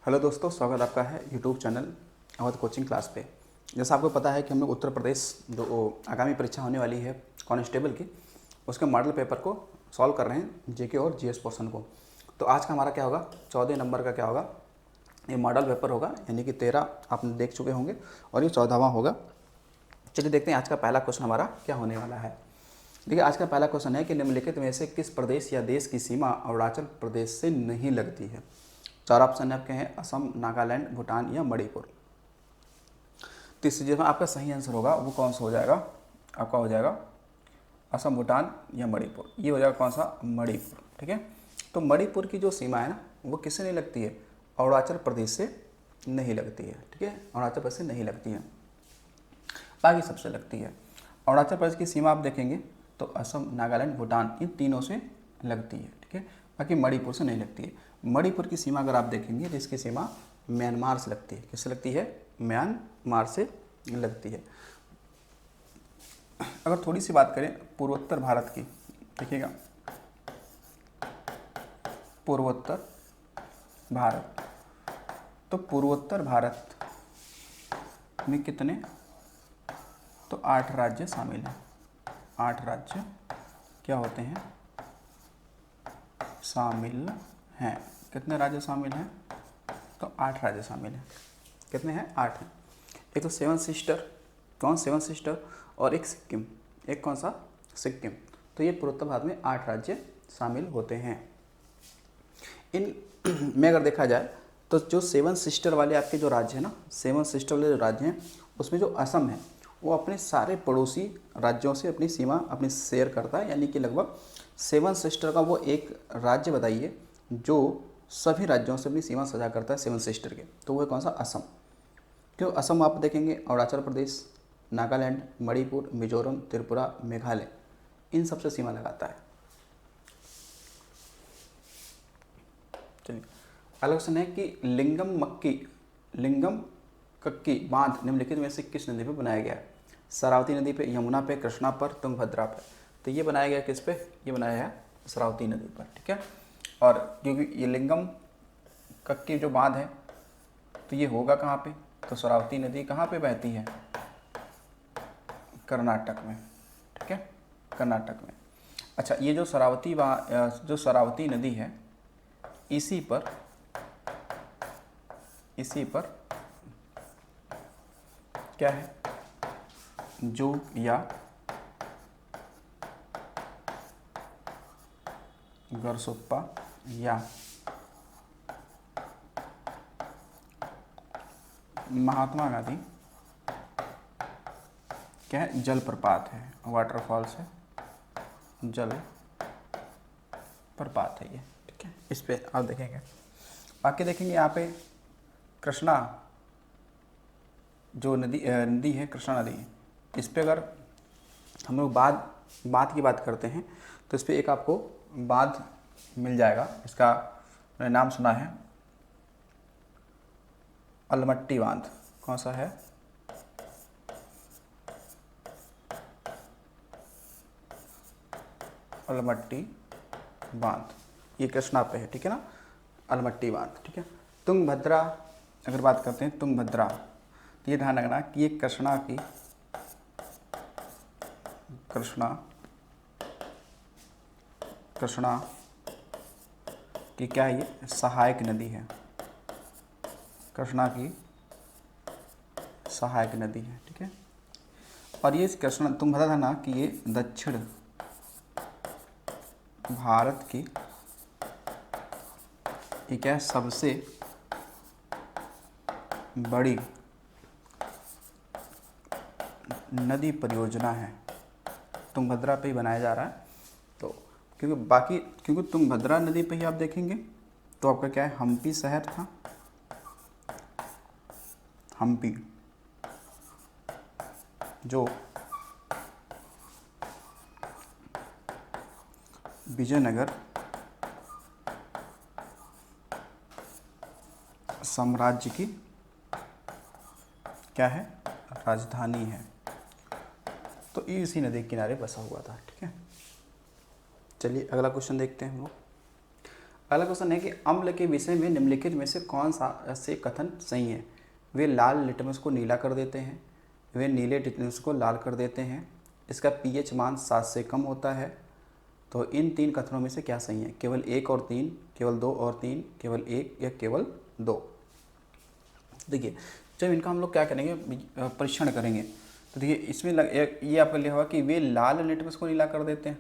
Hello दोस्तों, स्वागत आपका है YouTube channel Awadh coaching class पे। जैसा आपको पता है कि हम लोग उत्तर प्रदेश जो आगामी परीक्षा होने वाली है कांस्टेबल की, उसके मॉडल पेपर को सॉल्व कर रहे हैं, जेके और जीएस पोर्शन को। तो आज का हमारा क्या होगा, 14 नंबर का क्या होगा, ये मॉडल पेपर होगा, यानी कि 13 आपने देख चुके होंगे और ये 14वां होगा। चलिए देखते हैं आज का पहला क्वेश्चन हमारा क्या होने वाला है। देखिए, आज का पहला क्वेश्चन है कि निम्नलिखित में से किस प्रदेश या देश की सीमा अरुणाचल प्रदेश से नहीं लगती है। चार ऑप्शन आपके हैं, असम, नागालैंड, भूटान या मणिपुर। तो इस जिसमें आपका सही आंसर होगा वो कौन सा हो जाएगा, आपका हो जाएगा असम, भूटान या मणिपुर। ये हो जाएगा कौन सा, मणिपुर। ठीक है, तो मणिपुर की जो सीमा है ना, वो किससे नहीं लगती है, अरुणाचल प्रदेश से नहीं लगती है। ठीक है, अरुणाचल प्रदेश से नहीं लगती है, बाकी सबसे लगती है। अरुणाचल प्रदेश की सीमा आप देखेंगे तो असम, नागालैंड, भूटान, इन तीनों से लगती है। ठीक है, बाकी मणिपुर से नहीं लगती है। मणिपुर की सीमा अगर आप देखेंगे तो इसकी सीमा म्यांमार से लगती है। किससे लगती है, म्यांमार से लगती है। अगर थोड़ी सी बात करें पूर्वोत्तर भारत की, देखिएगा, पूर्वोत्तर भारत, तो पूर्वोत्तर भारत में कितने, तो 8 राज्य शामिल हैं। 8 राज्य क्या होते हैं, शामिल हैं। कितने राज्य शामिल हैं, तो 8 राज्य शामिल हैं। कितने हैं, 8 हैं। एक तो 7 सिस्टर, कौन 7 सिस्टर, और एक सिक्किम, एक कौन सा, सिक्किम। तो ये पूर्वोत्तर भारत में 8 राज्य शामिल होते हैं। इन में अगर देखा जाए तो जो 7 सिस्टर वाले आपके जो राज्य हैं ना, 7 सिस्टर वाले जो राज्य हैं, उसमें जो असम है वो अपने सारे पड़ोसी राज्यों से अपनी सीमा अपनी शेयर करता है। यानी कि लगभग 7 सिस्टर का वो एक राज्य बताइए जो सभी राज्यों से अपनी सीमा साझा करता है 7 सिस्टर के, तो वो है कौन सा, असम। क्यों असम, आप देखेंगे अरुणाचल प्रदेश, नागालैंड, मणिपुर, मिजोरम, त्रिपुरा, मेघालय, इन सबसे सीमा लगाता है। चलिए, अगला क्वेश्चन है कि लिंगम कक्की बांध निम्नलिखित में से किस नदी पर बनाया गया है। शरावती नदी पे, यमुना पे, कृष्णा पर, तुंगभद्रा पर। तो ये बनाया गया किस पे, ये बनाया है शरावती नदी पर। ठीक है, और क्योंकि ये लिंगम कक्की जो बांध है तो ये होगा कहाँ पे, तो शरावती नदी कहाँ पे बहती है, कर्नाटक में। ठीक है, कर्नाटक में। अच्छा, ये जो शरावती नदी है, इसी पर क्या है, जोग या गरसोप्पा या महात्मा गांधी क्या है, जलप्रपात है, वाटरफॉल से जल प्रपात है ये। ठीक है, इस पे आप देखेंगे। बाकी देखेंगे यहाँ पे कृष्णा जो नदी है, कृष्णा नदी, इस पे अगर हम लोग बांध की बात करते हैं तो इस पे एक आपको बांध मिल जाएगा। इसका मैंने नाम सुना है, अलमट्टी बांध। कौन सा है, अलमट्टी बांध, ये कृष्णा पे है। ठीक है ना, अलमट्टी बांध। ठीक है, तुंगभद्रा अगर बात करते हैं, तुंगभद्रा, तो ये ध्यान रखना कि ये कृष्णा की क्या है, ये सहायक नदी है। कृष्णा की सहायक नदी है। ठीक है, और ये कृष्णा, तुम बता था ना कि ये दक्षिण भारत की ये क्या है, सबसे बड़ी नदी परियोजना है। तुंगभद्रा पे ही बनाया जा रहा है। तो क्योंकि तुंगभद्रा नदी पे ही आप देखेंगे तो आपका क्या है, हम्पी शहर था, हम्पी जो विजयनगर साम्राज्य की क्या है, राजधानी है। तो ये इसी नदी के किनारे बसा हुआ था। ठीक है, चलिए अगला क्वेश्चन देखते हैं हम लोग। अगला क्वेश्चन है कि अम्ल के विषय में निम्नलिखित में से कौन सा से कथन सही है। वे लाल लिटमस को नीला कर देते हैं, वे नीले लिटमस को लाल कर देते हैं, इसका पीएच मान 7 से कम होता है। तो इन 3 कथनों में से क्या सही है? केवल 1 और 3, केवल 2 और 3, केवल 1 या केवल 2। देखिए जब इनका हम लोग क्या करेंगे, परीक्षण करेंगे, तो देखिए इसमें ये आपका लिखा हुआ कि वे लाल लिटमस को नीला कर देते हैं।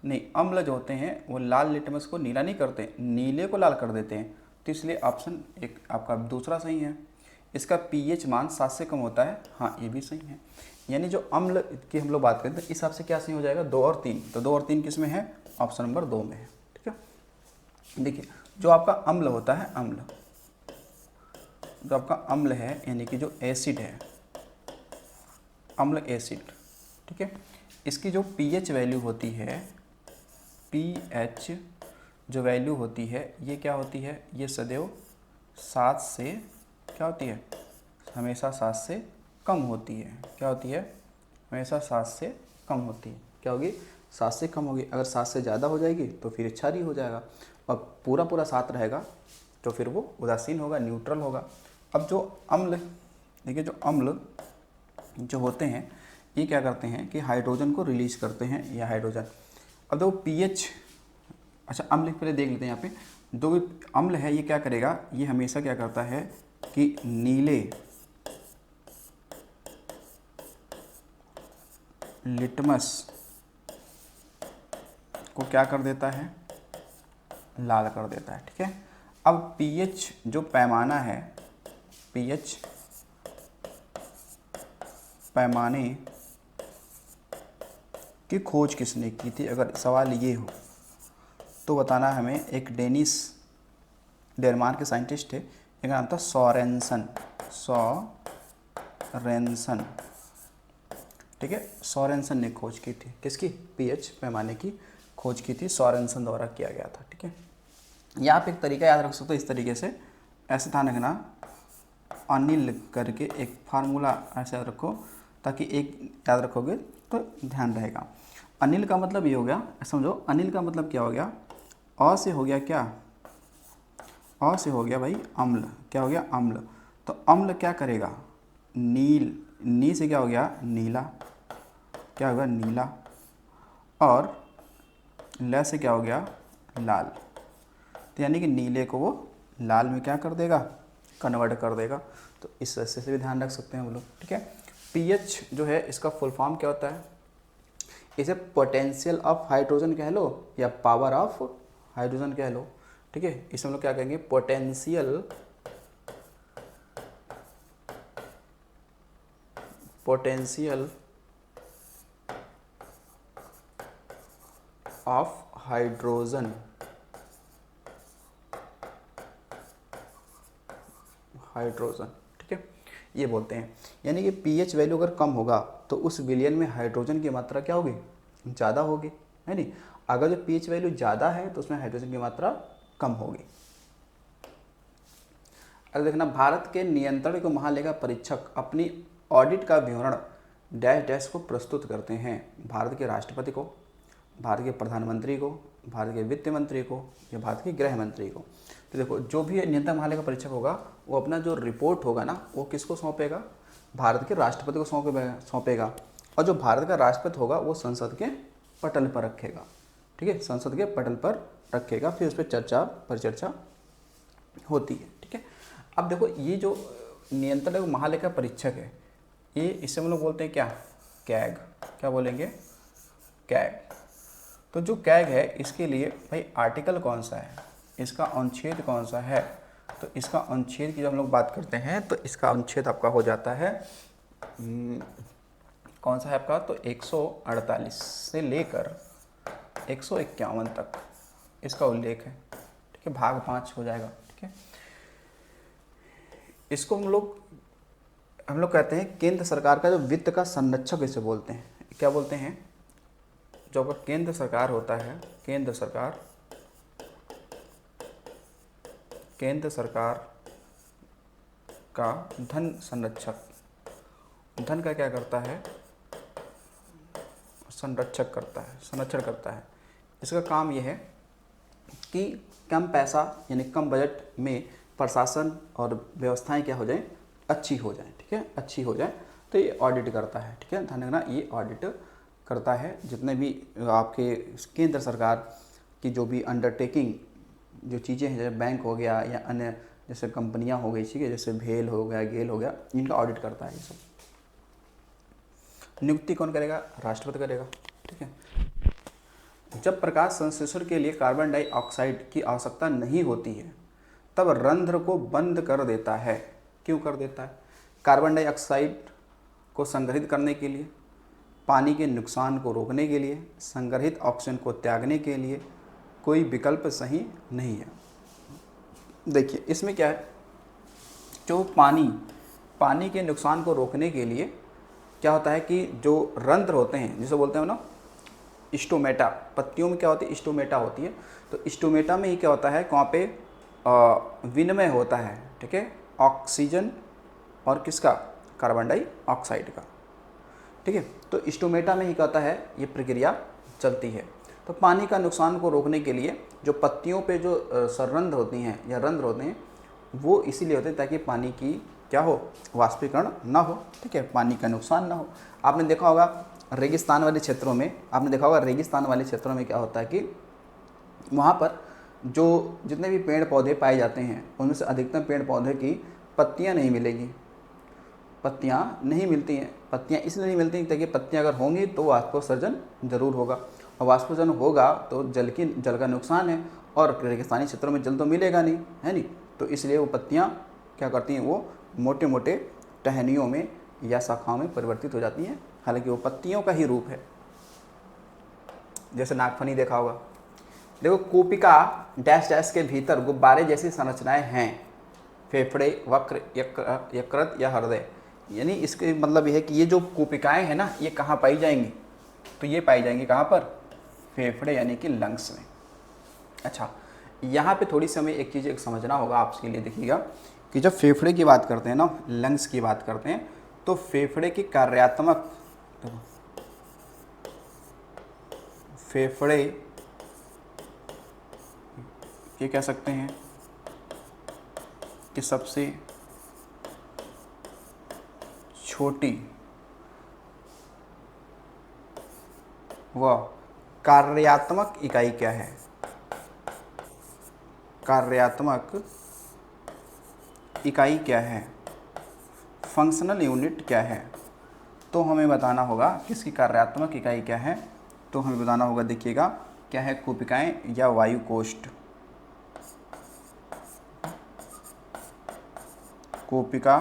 नहीं, अम्ल जो होते हैं वो लाल लिटमस को नीला नहीं करते, नीले को लाल कर देते हैं। तो इसलिए ऑप्शन एक आपका दूसरा सही है। इसका पीएच मान 7 से कम होता है, हाँ ये भी सही है। यानी जो अम्ल की हम लोग बात करें तो इस हिसाब से क्या सही हो जाएगा, 2 और 3। तो 2 और 3 किस में है? ऑप्शन नंबर 2 में है। ठीक है, देखिए जो आपका अम्ल होता है, अम्ल जो आपका अम्ल है यानी कि जो एसिड है, अम्ल एसिड, ठीक है, इसकी जो पीएच वैल्यू होती है, पीएच जो वैल्यू होती है ये क्या होती है, ये सदैव 7 से क्या होती है, हमेशा 7 से कम होती है। क्या होती है? हमेशा 7 से कम होती है। क्या होगी? 7 से कम होगी। अगर 7 से ज़्यादा हो जाएगी तो फिर क्षारीय हो जाएगा, और पूरा पूरा 7 रहेगा तो फिर वो उदासीन होगा, न्यूट्रल होगा। अब जो अम्ल, देखिए जो अम्ल जो होते हैं ये क्या करते हैं कि हाइड्रोजन को रिलीज करते हैं, या हाइड्रोजन। अब देखो पीएच, अच्छा अम्ल पहले देख लेते हैं। यहाँ पे दो अम्ल है, ये क्या करेगा, ये हमेशा क्या करता है कि नीले लिटमस को क्या कर देता है, लाल कर देता है। ठीक है, अब पीएच जो पैमाना है, पीएच पैमाने की खोज किसने की थी? अगर सवाल ये हो तो बताना हमें। एक डेनमार्क के साइंटिस्ट थे, इनका नाम था सोरेनसन, सोरेनसन। ठीक है, सोरेनसन ने खोज की थी, किसकी? पीएच पैमाने की खोज की थी, सोरेनसन द्वारा किया गया था। ठीक है, या आप एक तरीका याद रख सकते हो इस तरीके से, ऐसे ध्यान रखना, अनिल करके एक फार्मूला ऐसे याद रखो, ताकि एक याद रखोगे तो ध्यान रहेगा। अनिल का मतलब ये हो गया, समझो अनिल का मतलब क्या हो गया, अ से हो गया क्या, अ से हो गया भाई अम्ल। क्या हो गया? अम्ल। तो अम्ल क्या करेगा, नी से क्या हो गया, नीला, क्या होगा, नीला, और ल से क्या हो गया, लाल। तो यानी कि नीले को वो लाल में क्या कर देगा, कन्वर्ट कर देगा। तो इस हिस्से से भी ध्यान रख सकते हैं वो लोग। ठीक है, पीएच जो है इसका फुल फॉर्म क्या होता है, इसे पोटेंशियल ऑफ हाइड्रोजन कह लो या पावर ऑफ हाइड्रोजन कह लो। ठीक है, इसे हम लोग क्या कहेंगे, पोटेंशियल ऑफ हाइड्रोजन, ठीक है, ये बोलते हैं। यानी कि पीएच वैल्यू अगर कम होगा तो उस विलयन में हाइड्रोजन की मात्रा क्या होगी, ज़्यादा होगी, है नहीं। अगर जो पीएच वैल्यू ज़्यादा है तो उसमें हाइड्रोजन की मात्रा कम होगी। अगर देखना, भारत के नियंत्रण को महालेखा परीक्षक अपनी ऑडिट का विवरण डैश डैश को प्रस्तुत करते हैं। भारत के राष्ट्रपति को, भारत के प्रधानमंत्री को, भारत के वित्त मंत्री को, या भारत के गृह मंत्री को। तो देखो जो भी नियंत्रण महालेखा परीक्षक होगा वो अपना जो रिपोर्ट होगा ना वो किसको सौंपेगा, भारत के राष्ट्रपति को सौंपेगा। और जो भारत का राष्ट्रपति होगा वो संसद के पटल पर रखेगा। ठीक है, संसद के पटल पर रखेगा, फिर उस पर परिचर्चा होती है। ठीक है, अब देखो ये जो नियंत्रण महालेखा परीक्षक है, ये इसे हम लोग बोलते हैं क्या, कैग। क्या बोलेंगे, कैग। तो जो कैग है इसके लिए भाई आर्टिकल कौन सा है, इसका अनुच्छेद कौन सा है, तो इसका अनुच्छेद की जब हम लोग बात करते हैं तो इसका अनुच्छेद आपका हो जाता है कौन सा है आपका, तो 148 से लेकर 151 तक इसका उल्लेख है। ठीक है, भाग 5 हो जाएगा। ठीक है, इसको हम लोग कहते हैं केंद्र सरकार का जो वित्त का संरक्षक इसे बोलते हैं। क्या बोलते हैं, जो आपका केंद्र सरकार होता है, केंद्र सरकार का धन संरक्षक, धन का क्या करता है, संरक्षण करता है। इसका काम यह है कि कम पैसा यानी कम बजट में प्रशासन और व्यवस्थाएं क्या हो जाएं, अच्छी हो जाएं, ठीक है, अच्छी हो जाएं। तो ये ऑडिट करता है, ठीक है, ध्यान रखना, ये ऑडिट करता है जितने भी आपके केंद्र सरकार की जो भी अंडरटेकिंग जो चीज़ें हैं, जैसे बैंक हो गया या अन्य जैसे कंपनियां हो गई, ठीक है, जैसे भेल हो गया, गेल हो गया, इनका ऑडिट करता है ये सब। नियुक्ति कौन करेगा? राष्ट्रपति करेगा, ठीक है। जब प्रकाश संश्लेषण के लिए कार्बन डाइऑक्साइड की आवश्यकता नहीं होती है तब रंध्र को बंद कर देता है। क्यों कर देता है? कार्बन डाइऑक्साइड को संग्रहित करने के लिए, पानी के नुकसान को रोकने के लिए, संग्रहित ऑक्सीजन को त्यागने के लिए, कोई विकल्प सही नहीं है। देखिए इसमें क्या है, जो पानी के नुकसान को रोकने के लिए क्या होता है कि जो रंध्र होते हैं, जिसे बोलते हैं ना स्टोमेटा, पत्तियों में क्या होती है, स्टोमेटा होती है। तो स्टोमेटा में ही क्या होता है, वहाँ पे विनिमय होता है, ठीक है, ऑक्सीजन और किसका, कार्बन डाइऑक्साइड का, ठीक है। तो स्टोमेटा में ही क्या होता है, ये प्रक्रिया चलती है। तो पानी का नुकसान को रोकने के लिए जो पत्तियों पे जो सररंध्र होती हैं या रंध्र होते हैं, वो इसीलिए होते हैं ताकि पानी की क्या हो, वाष्पीकरण ना हो, ठीक है, पानी का नुकसान ना हो। आपने देखा होगा रेगिस्तान वाले क्षेत्रों में, क्या होता है कि वहाँ पर जो जितने भी पेड़ पौधे पाए जाते हैं उनमें से अधिकतम पेड़ पौधे की पत्तियाँ नहीं मिलेगी, पत्तियाँ नहीं मिलती हैं। पत्तियाँ इसलिए नहीं मिलती ताकि पत्तियाँ अगर होंगी तो वाष्पोत्सर्जन जरूर होगा, और वाष्पोत्सर्जन होगा तो जल का नुकसान है, और रेगिस्तानी क्षेत्रों में जल तो मिलेगा नहीं, है नहीं, तो इसलिए वो पत्तियाँ क्या करती हैं, वो मोटे मोटे टहनियों में या शाखाओं में परिवर्तित हो जाती हैं, हालांकि वो पत्तियों का ही रूप है। जैसे नागफनी देखा होगा, देखो कोपिका डैश डैश के भीतर गुब्बारे जैसी संरचनाएं हैं, फेफड़े, वक्र, यकृत या हृदय। यानी इसके मतलब ये है कि ये जो कोपिकाएं हैं ना, ये कहाँ पाई जाएंगी, तो ये पाई जाएंगी कहाँ पर, फेफड़े यानी कि लंग्स में। अच्छा, यहाँ पे थोड़ी सी हमें एक चीज़ समझना होगा आपके लिए, देखिएगा कि जब फेफड़े की बात करते हैं ना, लंग्स की बात करते हैं, तो फेफड़े की कार्यात्मक, फेफड़े ये कह सकते हैं कि सबसे छोटी व कार्यात्मक इकाई क्या है, कार्यात्मक इकाई क्या है, फंक्शनल यूनिट क्या है। तो हमें बताना होगा किसकी कार्यात्मक इकाई क्या है, तो हमें बताना होगा, देखिएगा क्या है, कोशिकाएं या वायु कोष्ठ। कोशिका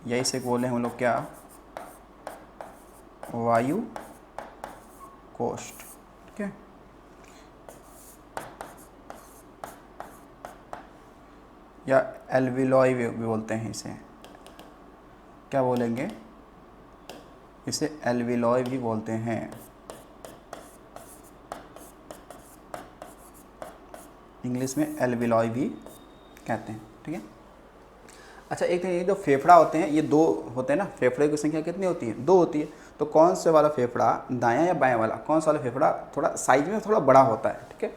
या इसे बोले हम लोग क्या, वायु कोष्ठ, ठीक है। या एल्विलॉय भी बोलते हैं इसे, क्या बोलेंगे इसे, एल्विलॉय भी बोलते हैं। इंग्लिश में एल्विलॉय भी कहते हैं, ठीक है। अच्छा, एक ये जो फेफड़ा होते हैं, ये दो होते हैं ना, फेफड़े की संख्या कितनी होती है, दो होती है। तो कौन से वाला फेफड़ा, दायां या बायां वाला, कौन सा वाला फेफड़ा थोड़ा साइज में थोड़ा बड़ा होता है, ठीक है।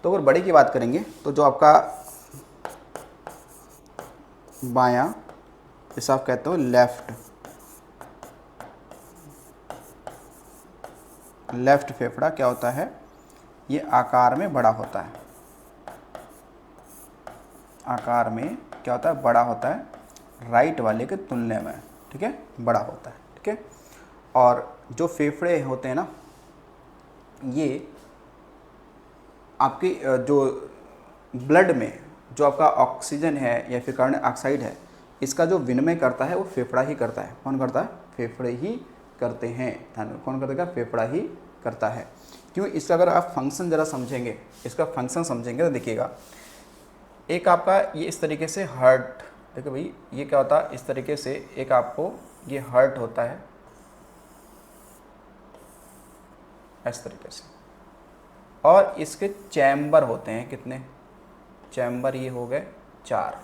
तो अगर बड़े की बात करेंगे तो जो आपका बायां, इसे आप कहते हो लेफ्ट फेफड़ा क्या होता है, ये आकार में बड़ा होता है, आकार में क्या होता है, बड़ा होता है राइट वाले के तुलना में, ठीक है, बड़ा होता है, ठीक है। और जो फेफड़े होते हैं ना, ये आपकी जो ब्लड में जो आपका ऑक्सीजन है या फिर कार्बन डाइऑक्साइड है, इसका जो विनिमय करता है वो फेफड़ा ही करता है। कौन करता है, फेफड़े ही करते हैं, कौन करता है, फेफड़ा ही करता है। क्यों, इसका अगर आप फंक्शन ज़रा समझेंगे, इसका फंक्शन समझेंगे तो देखिएगा, एक आपका ये इस तरीके से हार्ट, देखो भाई ये क्या होता है, इस तरीके से एक आपको ये हार्ट होता है इस तरीके से, और इसके चैम्बर होते हैं कितने, चैम्बर ये हो गए 4।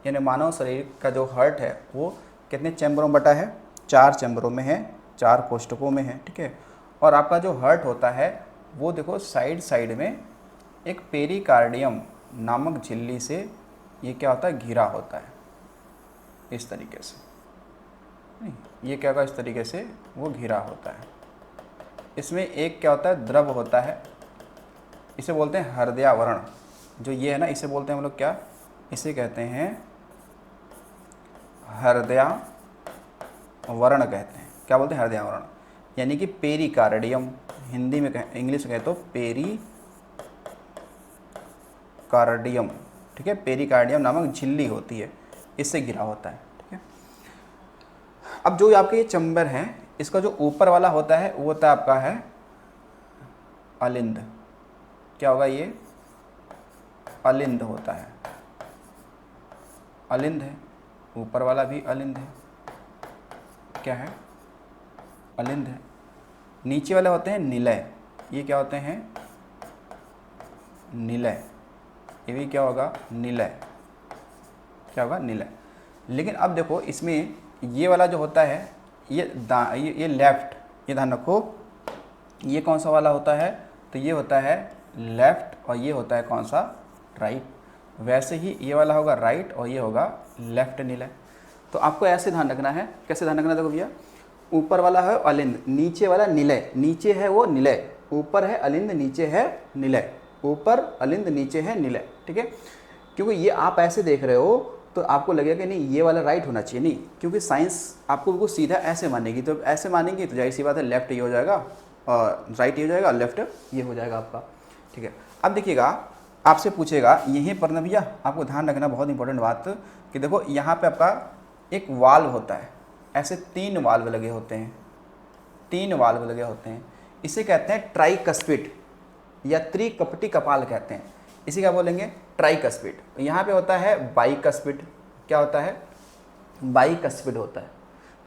यानी मानव शरीर का जो हार्ट है वो कितने चैम्बरों में बटा है, 4 चैम्बरों में है, 4 कोष्ठकों में है, ठीक है। और आपका जो हार्ट होता है वो देखो साइड में एक पेरिकार्डियम नामक झिल्ली से ये क्या होता है, घिरा होता है इस तरीके से। नहीं, ये क्या होगा, इस तरीके से वो घिरा होता है। इसमें एक क्या होता है, द्रव होता है, इसे बोलते हैं हृदयावरण। जो ये है ना, इसे बोलते हैं हम लोग क्या, इसे कहते हैं हृदयावरण कहते हैं। क्या बोलते हैं, हृदयावरण। यानी कि पेरिकार्डियम, हिंदी में कहें, इंग्लिश में कहें तो पेरिकार्डियम, ठीक है। पेरिकार्डियम नामक झिल्ली होती है, इससे घिरा होता है, ठीक है। अब जो आपके ये चैम्बर है, इसका जो ऊपर वाला होता है वो होता है आपका है अलिंद। क्या होगा, ये अलिंद होता है, अलिंद है। ऊपर वाला भी अलिंद है, क्या है, अलिंद है। नीचे वाले होते हैं निलय। ये क्या होते हैं, निलय। ये भी क्या होगा, निलय। क्या होगा, निलय। लेकिन अब देखो इसमें ये वाला जो होता है, ये लेफ्ट, ये ध्यान रखो, ये कौन सा वाला होता है, तो ये होता है लेफ्ट और ये होता है कौन सा, राइट। वैसे ही ये वाला होगा राइट और ये होगा लेफ्ट निलय। तो आपको ऐसे ध्यान रखना है। कैसे ध्यान रखना, देखो भैया, ऊपर वाला है अलिंद, नीचे वाला निलय। नीचे है वो निलय, ऊपर है अलिंद, नीचे है निलय। ऊपर अलिंद, नीचे है निलय, ठीक है। क्योंकि ये आप ऐसे देख रहे हो तो आपको लगेगा कि नहीं ये वाला राइट होना चाहिए, नहीं, क्योंकि साइंस आपको बिल्कुल सीधा ऐसे मानेगी। तो ऐसे मानेंगी तो जाहिर सी बात है लेफ्ट ये हो जाएगा और राइट ये हो जाएगा, लेफ्ट ये हो जाएगा आपका, ठीक है। अब देखिएगा, आपसे पूछेगा यहीं पर ना भैया, आपको ध्यान रखना बहुत इंपॉर्टेंट बात कि देखो यहाँ पे आपका एक वाल्व होता है, ऐसे 3 वाल्व लगे होते हैं, 3 वाल्व लगे होते हैं। इसे कहते हैं ट्राइकस्पिड या त्रिकपटी कपाल कहते हैं। इसे क्या बोलेंगे, ट्राइकस्पिड। यहाँ पे होता है बाइकस्पिड। क्या होता है, बाइकस्पिड होता है,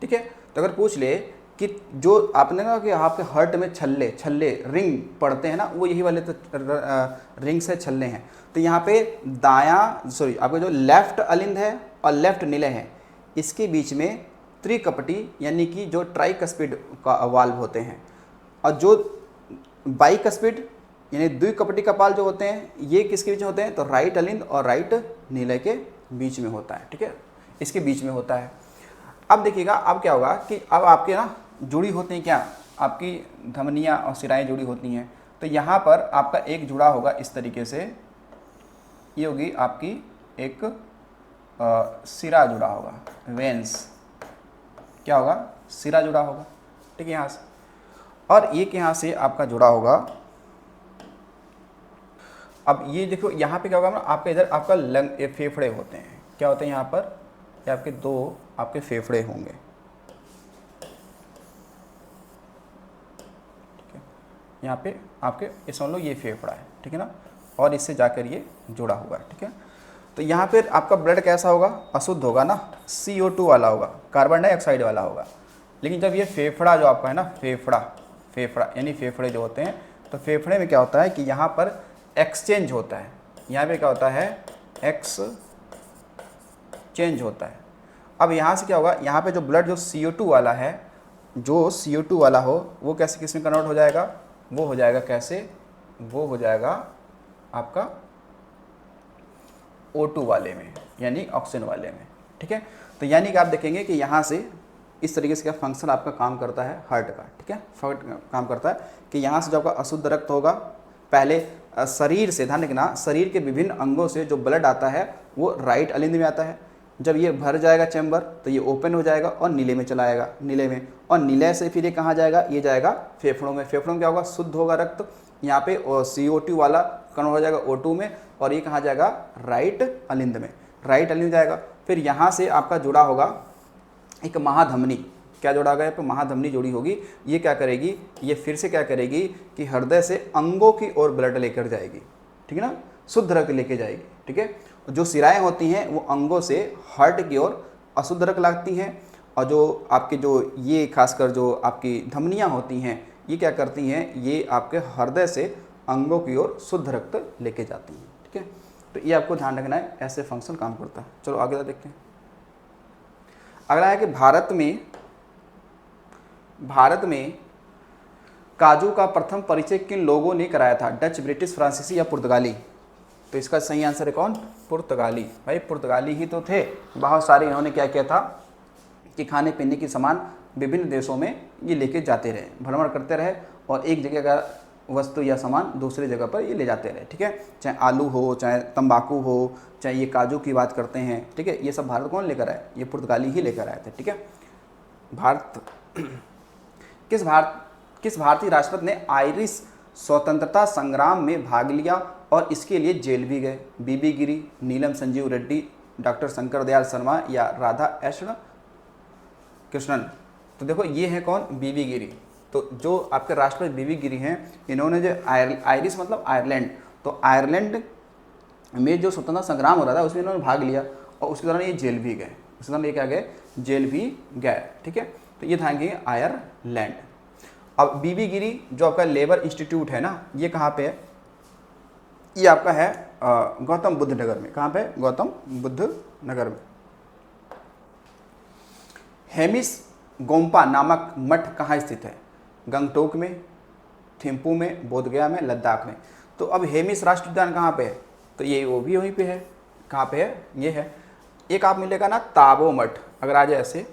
ठीक है। तो अगर पूछ ले कि जो आपने कहा कि आपके हार्ट में छल्ले रिंग पड़ते हैं ना, वो यही वाले तो रिंग से छल्ले हैं। तो यहाँ पे आपका जो लेफ्ट अलिंद है और लेफ्ट निलय है, इसके बीच में त्रिकपटी यानी कि जो ट्राइकस्पिड का वाल्व होते हैं। और जो बाइकस्पिड यानी द्विकपटी कपाल जो होते हैं, ये किसके बीच में होते हैं, तो राइट अलिंद और राइट निलय के बीच में होता है, ठीक है, इसके बीच में होता है। अब देखिएगा, अब क्या होगा कि अब आपके ना जुड़ी होती हैं, क्या आपकी धमनियाँ और सिराएं जुड़ी होती हैं। तो यहाँ पर आपका एक जुड़ा होगा इस तरीके से, ये होगी आपकी एक सिरा जुड़ा होगा, वेंस। क्या होगा, सिरा जुड़ा होगा, ठीक है, यहाँ से। और एक यहाँ से आपका जुड़ा होगा। अब ये देखो यहाँ पे क्या होगा ना, आपका इधर आपका लंग फेफड़े होते हैं। क्या होते हैं यहाँ पर, ये आपके 2 आपके फेफड़े होंगे, ठीक है। यहाँ पे आपके ये समझ लो ये फेफड़ा है, ठीक है ना, और इससे जाकर ये जुड़ा हुआ है, ठीक है। तो यहाँ पर आपका ब्लड कैसा होगा, अशुद्ध होगा ना, CO2 वाला होगा, कार्बन डाइऑक्साइड वाला होगा। लेकिन जब ये फेफड़ा जो आपका है ना, फेफड़ा यानी फेफड़े जो होते हैं, तो फेफड़े में क्या होता है कि यहाँ पर एक्सचेंज होता है। यहाँ पे क्या होता है, एक्सचेंज होता है। अब यहाँ से क्या होगा, यहाँ पे जो ब्लड जो CO2 वाला है, जो CO2 वाला हो, वो कैसे किस में कन्वर्ट हो जाएगा, वो हो जाएगा कैसे, वो हो जाएगा आपका O2 वाले में, यानी ऑक्सीजन वाले में, ठीक है। तो यानी कि आप देखेंगे कि यहाँ से इस तरीके से क्या फंक्शन आपका काम करता है हार्ट का, ठीक है। हार्ट काम करता है कि यहाँ से जो आपका अशुद्ध रक्त होगा, पहले शरीर से, ध्यान रखना, शरीर के विभिन्न अंगों से जो ब्लड आता है वो राइट अलिंद में आता है। जब ये भर जाएगा चैम्बर तो ये ओपन हो जाएगा और नीले में चला आएगा, नीले में, और नीले से फिर ये कहाँ जाएगा, ये जाएगा फेफड़ों में। फेफड़ों में क्या होगा, शुद्ध होगा रक्त, यहाँ पे CO2 वाला कन्वर्ट हो जाएगा O2 में, और ये कहाँ जाएगा, राइट अलिंद में, राइट अलिंद जाएगा। फिर यहाँ से आपका जुड़ा होगा एक महाधमनी। क्या जोड़ा गया, पर महाधमनी जोड़ी होगी। ये क्या करेगी, ये फिर से क्या करेगी कि हृदय से अंगों की ओर ब्लड लेकर जाएगी, ठीक है ना, शुद्ध रक्त लेके जाएगी, ठीक है। जो सिराएं होती हैं वो अंगों से हार्ट की ओर अशुद्ध रक्त लाती हैं, और जो आपके जो ये खासकर जो आपकी धमनियाँ होती हैं, ये क्या करती हैं, ये आपके हृदय से अंगों की ओर शुद्ध रक्त लेके जाती हैं, ठीक है। तो ये आपको ध्यान रखना है, ऐसे फंक्शन काम करता है। चलो आगे देखते हैं। अगला है कि भारत में काजू का प्रथम परिचय किन लोगों ने कराया था? डच, ब्रिटिश, फ्रांसीसी या पुर्तगाली? तो इसका सही आंसर है कौन? पुर्तगाली। भाई पुर्तगाली ही तो थे। बहुत सारे इन्होंने क्या किया था कि खाने पीने की सामान विभिन्न देशों में ये लेके जाते रहे, भ्रमण करते रहे और एक जगह का वस्तु या सामान दूसरी जगह पर ये ले जाते रहे। ठीक है, चाहे आलू हो, चाहे तंबाकू हो, चाहे ये काजू की बात करते हैं। ठीक है, ये सब भारत कौन लेकर आए? ये पुर्तगाली ही लेकर आए थे। ठीक है, भारत किस भारतीय राष्ट्रपति ने आयरिश स्वतंत्रता संग्राम में भाग लिया और इसके लिए जेल भी गए? बीबी गिरी, नीलम संजीव रेड्डी, डॉक्टर शंकर दयाल शर्मा या राधा कृष्ण कृष्णन? तो देखो ये है कौन? बीबी गिरी। तो जो आपके राष्ट्रपति बीबी गिरी हैं, इन्होंने जो आयरिश मतलब आयरलैंड, तो आयरलैंड में जो स्वतंत्रता संग्राम हो रहा था उसमें इन्होंने भाग लिया और उसके दौरान ये जेल भी गए। उसके दौरान ये क्या गए? जेल भी गए। ठीक है, तो ये था कि आयरलैंड। अब बीबी गिरी जो आपका लेबर इंस्टीट्यूट है ना, ये कहाँ पे है? ये आपका है गौतम बुद्ध नगर में। कहाँ पे? गौतम बुद्ध नगर में। हेमिस गोम्पा नामक मठ कहाँ स्थित है? गंगटोक में, थिम्पू में, बोधगया में, लद्दाख में? तो अब हेमिस राष्ट्रीय उद्यान कहाँ पे है? तो ये वो भी वहीं पे है। कहाँ पे है? ये है। एक आप मिलेगा ना ताबो मठ। अगर आ जाए ऐसे,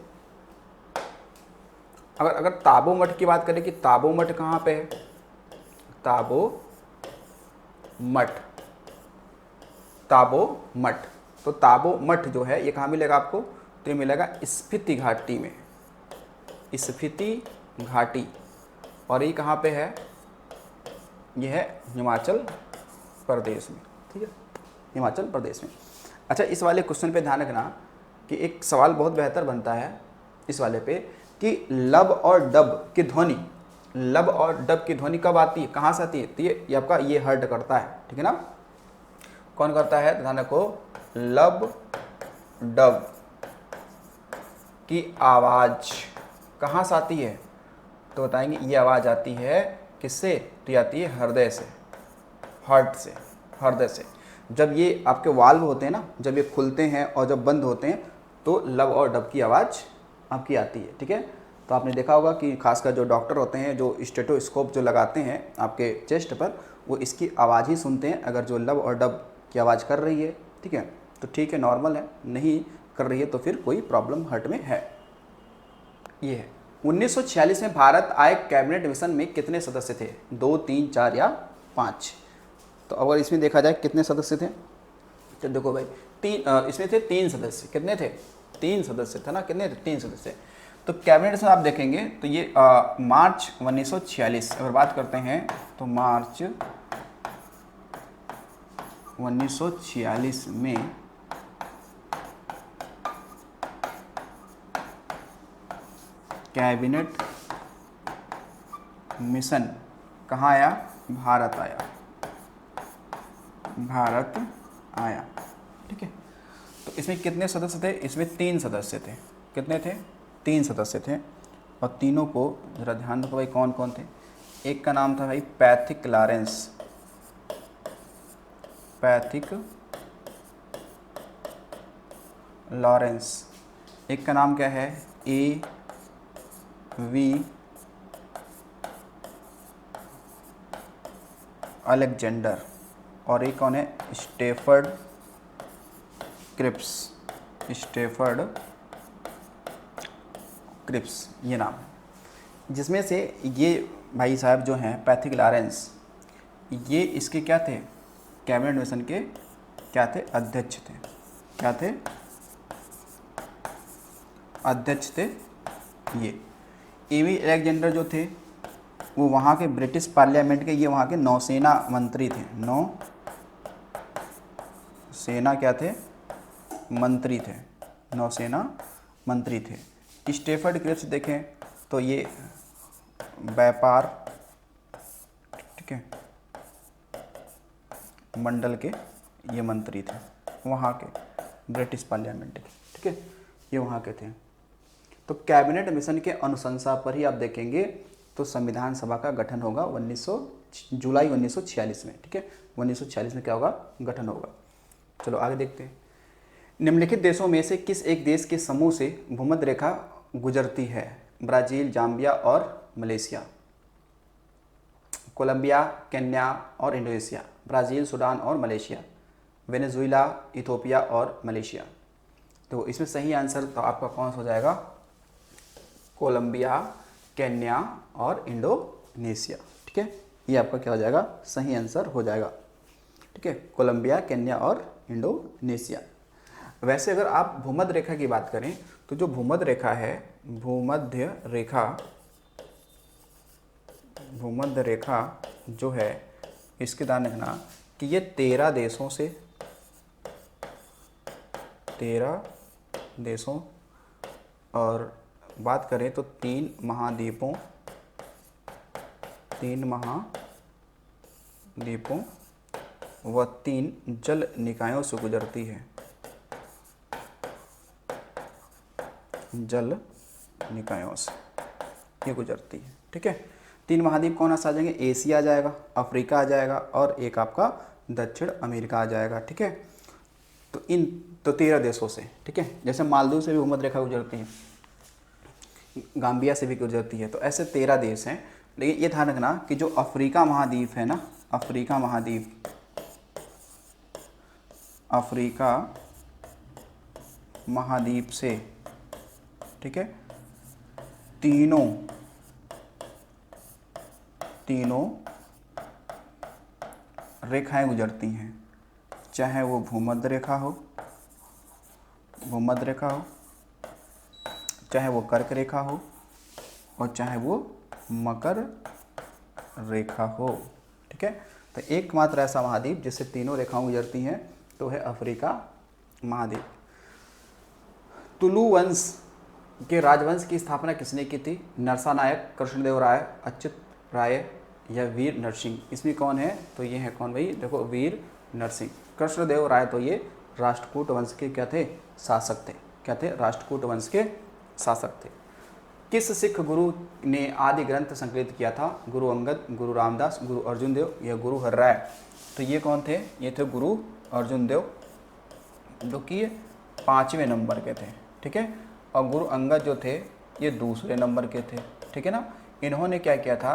अगर ताबो मठ की बात करें कि ताबो मठ कहाँ पे है? ताबो मठ, ताबो मठ। तो ताबो मठ जो है ये कहाँ मिलेगा आपको? तो ये मिलेगा स्पीति घाटी में, स्पीति घाटी। और ये कहाँ पे है? ये है हिमाचल प्रदेश में। ठीक है, हिमाचल प्रदेश में। अच्छा, इस वाले क्वेश्चन पे ध्यान रखना कि एक सवाल बहुत बेहतर बनता है इस वाले पे कि लब और डब की ध्वनि, लब और डब की ध्वनि कब आती है, कहाँ से आती है? तो ये आपका ये हर्ट करता है। ठीक है ना, कौन करता है? ध्यान रखो, लब डब की आवाज कहाँ से आती है? तो बताएंगे ये आवाज़ आती है किससे? तो ये आती है हृदय से, हार्ट से, हृदय से। जब ये आपके वाल्व होते हैं ना, जब ये खुलते हैं और जब बंद होते हैं तो लब और डब की आवाज़ आपकी आती है। ठीक है, तो आपने देखा होगा कि खासकर जो डॉक्टर होते हैं जो स्टेथोस्कोप जो लगाते हैं आपके चेस्ट पर, वो इसकी आवाज़ ही सुनते हैं। अगर जो लब और डब की आवाज़ कर रही है, ठीक है, तो ठीक है, नॉर्मल है। नहीं कर रही है तो फिर कोई प्रॉब्लम हार्ट में है। ये है। 1946 में भारत आए कैबिनेट मिशन में कितने सदस्य थे? 2, 3, 4 या 5? तो अगर इसमें देखा जाए कितने सदस्य थे, तो देखो भाई इसमें थे 3 सदस्य। कितने थे? 3 सदस्य थे ना। कितने थे? 3 सदस्य। तो कैबिनेट में आप देखेंगे तो ये मार्च 1946 अगर बात करते हैं तो मार्च 1946 में कैबिनेट मिशन कहाँ आया? भारत आया, भारत आया। ठीक है, तो इसमें कितने सदस्य थे? इसमें 3 सदस्य थे। कितने थे? 3 सदस्य थे। और तीनों को जरा ध्यान रखो भाई, कौन कौन थे। एक का नाम था भाई पैथिक लॉरेंस, पैथिक लॉरेंस। एक का नाम क्या है? A.V. अलेक्जेंडर। और एक कौन है? स्टेफर्ड क्रिप्स, स्टेफर्ड क्रिप्स ये नाम है। जिसमें से ये भाई साहब जो हैं पैथिक लॉरेंस, ये इसके क्या थे? कैबिनेट मिशन के क्या थे? अध्यक्ष थे। क्या थे? अध्यक्ष थे ये। A.V. अलेक्जेंडर जो थे वो वहाँ के ब्रिटिश पार्लियामेंट के, ये वहाँ के नौसेना मंत्री थे। नौसेना क्या थे? मंत्री थे, नौसेना मंत्री थे। स्टेफर्ड क्रिप्स देखें तो ये व्यापार, ठीक है, मंडल के ये मंत्री थे वहाँ के ब्रिटिश पार्लियामेंट के। ठीक है, ये वहाँ के थे। तो कैबिनेट मिशन के अनुशंसा पर ही आप देखेंगे तो संविधान सभा का गठन होगा जुलाई 1946 में। ठीक है, 1946 में क्या होगा? गठन होगा। चलो आगे देखते हैं। निम्नलिखित देशों में से किस एक देश के समूह से भूमध्य रेखा गुजरती है? ब्राज़ील, जाम्बिया और मलेशिया। कोलंबिया, केन्या और इंडोनेशिया, ब्राज़ील, सूडान और मलेशिया, वेनेजुएला, इथोपिया और मलेशिया। तो इसमें सही आंसर तो आपका कौन सा हो जाएगा? कोलंबिया, केन्या और इंडोनेशिया। ठीक है, ये आपका क्या हो जाएगा? सही आंसर हो जाएगा। ठीक है, कोलंबिया, केन्या और इंडोनेशिया। वैसे अगर आप भूमध्य रेखा की बात करें तो जो भूमध्य रेखा है, भूमध्य रेखा जो है, इसके ध्यान रखना कि ये 13 देशों और बात करें तो 3 महाद्वीपों व 3 जल निकायों से गुजरती है। जल निकायों से ये गुजरती है। ठीक है, 3 महाद्वीप कौन सा आ जाएंगे? एशिया आ जाएगा, अफ्रीका आ जाएगा और एक आपका दक्षिण अमेरिका आ जाएगा। ठीक है, तो 13 देशों से। ठीक है, जैसे मालदीव से भी भूमध्य रेखा गुजरती है, गाम्बिया से भी गुजरती है, तो ऐसे 13 देश हैं। लेकिन ये ध्यान रखना कि जो अफ्रीका महाद्वीप है ना, अफ्रीका महाद्वीप से, ठीक है, तीनों रेखाएं गुजरती हैं, चाहे वो भूमध्य रेखा हो, चाहे वो कर्क रेखा हो और चाहे वो मकर रेखा हो। ठीक है, तो एकमात्र ऐसा महाद्वीप जिससे तीनों रेखाएं गुजरती हैं तो है अफ्रीका महाद्वीप। तुलु वंश के राजवंश की स्थापना किसने की थी? नरसानायक, कृष्णदेव राय, अच्युत राय या वीर नरसिंह। इसमें कौन है? तो ये है कौन भाई? देखो, वीर नरसिंह। कृष्णदेव राय तो ये राष्ट्रकूट वंश के क्या थे? शासक थे। क्या थे? राष्ट्रकूट वंश के शासक थे। किस सिख गुरु ने आदि ग्रंथ संकलित किया था? गुरु अंगद, गुरु रामदास, गुरु अर्जुन देव या गुरु हरराय। तो ये कौन थे? ये थे गुरु अर्जुन देव, जो कि 5वें नंबर के थे। ठीक है, और गुरु अंगद जो थे ये दूसरे नंबर के थे। ठीक है ना। इन्होंने क्या किया था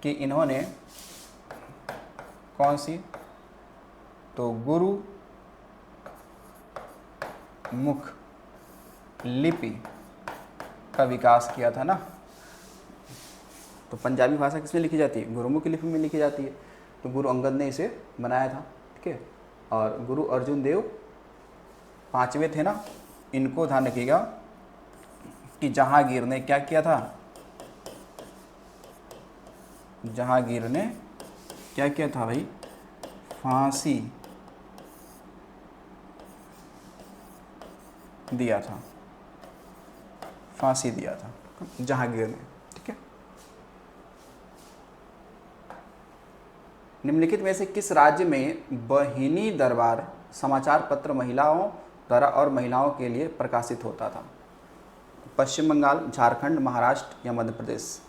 कि इन्होंने कौन सी? तो गुरु मुख लिपि का विकास किया था ना। तो पंजाबी भाषा किसमें लिखी जाती है? गुरुमुखी लिपि में लिखी जाती है। तो गुरु अंगद ने इसे बनाया था। ठीक है, और गुरु अर्जुन देव 5वें थे ना। इनको ध्यान रखिएगा कि जहांगीर ने क्या किया था? जहांगीर ने क्या किया था भाई? फांसी दिया था, फांसी दिया था जहांगीर ने। ठीक है, निम्नलिखित में से किस राज्य में बहिनी दरबार समाचार पत्र महिलाओं द्वारा और महिलाओं के लिए प्रकाशित होता था? पश्चिम बंगाल, झारखंड, महाराष्ट्र या मध्य प्रदेश।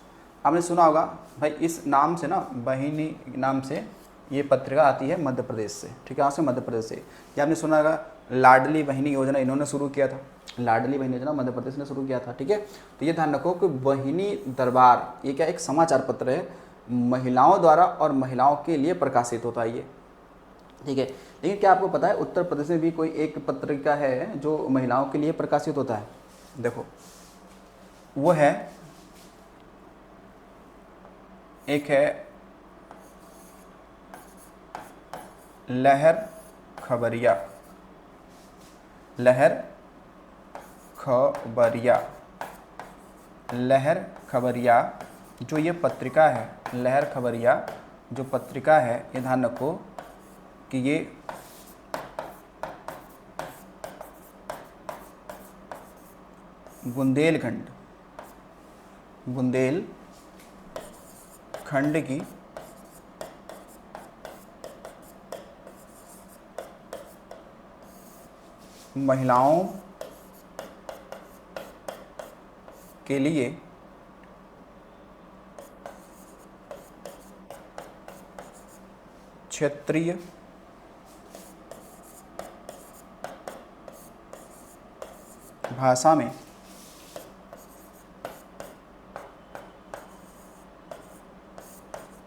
आपने सुना होगा भाई, इस नाम से ना, बहिनी नाम से ये पत्रिका आती है मध्य प्रदेश से। ठीक है, यहाँ से मध्य प्रदेश से। या आपने सुना होगा लाडली बहिनी योजना इन्होंने शुरू किया था। लाडली बहिनी योजना मध्य प्रदेश ने शुरू किया था। ठीक है, तो ये ध्यान रखो कि बहिनी दरबार ये क्या? एक समाचार पत्र है, महिलाओं द्वारा और महिलाओं के लिए प्रकाशित होता है ये। ठीक है, लेकिन क्या आपको पता है उत्तर प्रदेश में भी कोई एक पत्रिका है जो महिलाओं के लिए प्रकाशित होता है? देखो, वो है, एक है लहर खबरिया। लहर खबरिया जो ये पत्रिका है, लहर खबरिया जो पत्रिका है, ये ध्यान रखो कि ये बुंदेलखंड की महिलाओं के लिए क्षेत्रीय भाषा में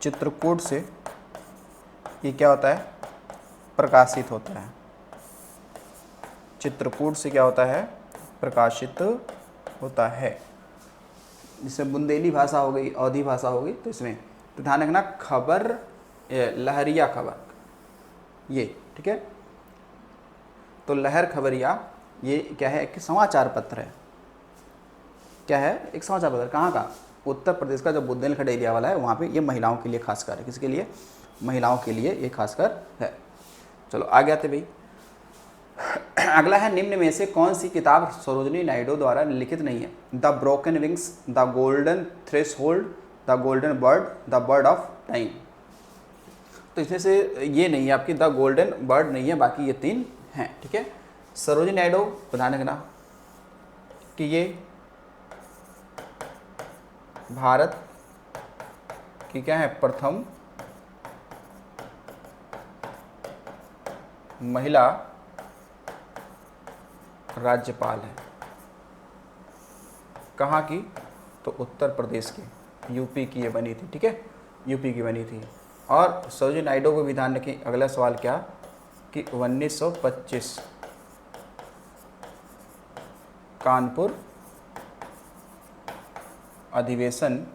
चित्रकूट से ये क्या होता है, प्रकाशित होता है। चित्रकूट से क्या होता है, प्रकाशित होता है। जिससे बुंदेली भाषा हो गई, अवधी भाषा हो गई, तो इसमें तो ध्यान रखना खबर, लहरिया खबर, ये ठीक है। तो लहर खबरिया ये क्या है, एक समाचार पत्र है। क्या है, एक समाचार पत्र। कहाँ का, उत्तर प्रदेश का, जो बुंदेलखंड एरिया वाला है वहाँ पे ये महिलाओं के लिए खासकर है। किसके लिए, महिलाओं के लिए ये खासकर है। चलो आगे आते भाई। अगला है, निम्न में से कौन सी किताब सरोजिनी नायडू द्वारा लिखित नहीं है। The broken wings, the golden threshold, the golden bird, the bird of time. तो इसमें से ये नहीं है आपकी, द गोल्डन बर्ड नहीं है, बाकी ये 3 हैं। ठीक है, सरोजिनी नायडू ध्यान रखना कि ये भारत की क्या है, प्रथम महिला राज्यपाल है। कहाँ की, तो उत्तर प्रदेश की, यूपी की ये बनी थी। ठीक है, यूपी की बनी थी। और सरोजिनी नायडू को भी ध्यान रखें, अगला सवाल क्या कि 1925 कानपुर अधिवेशन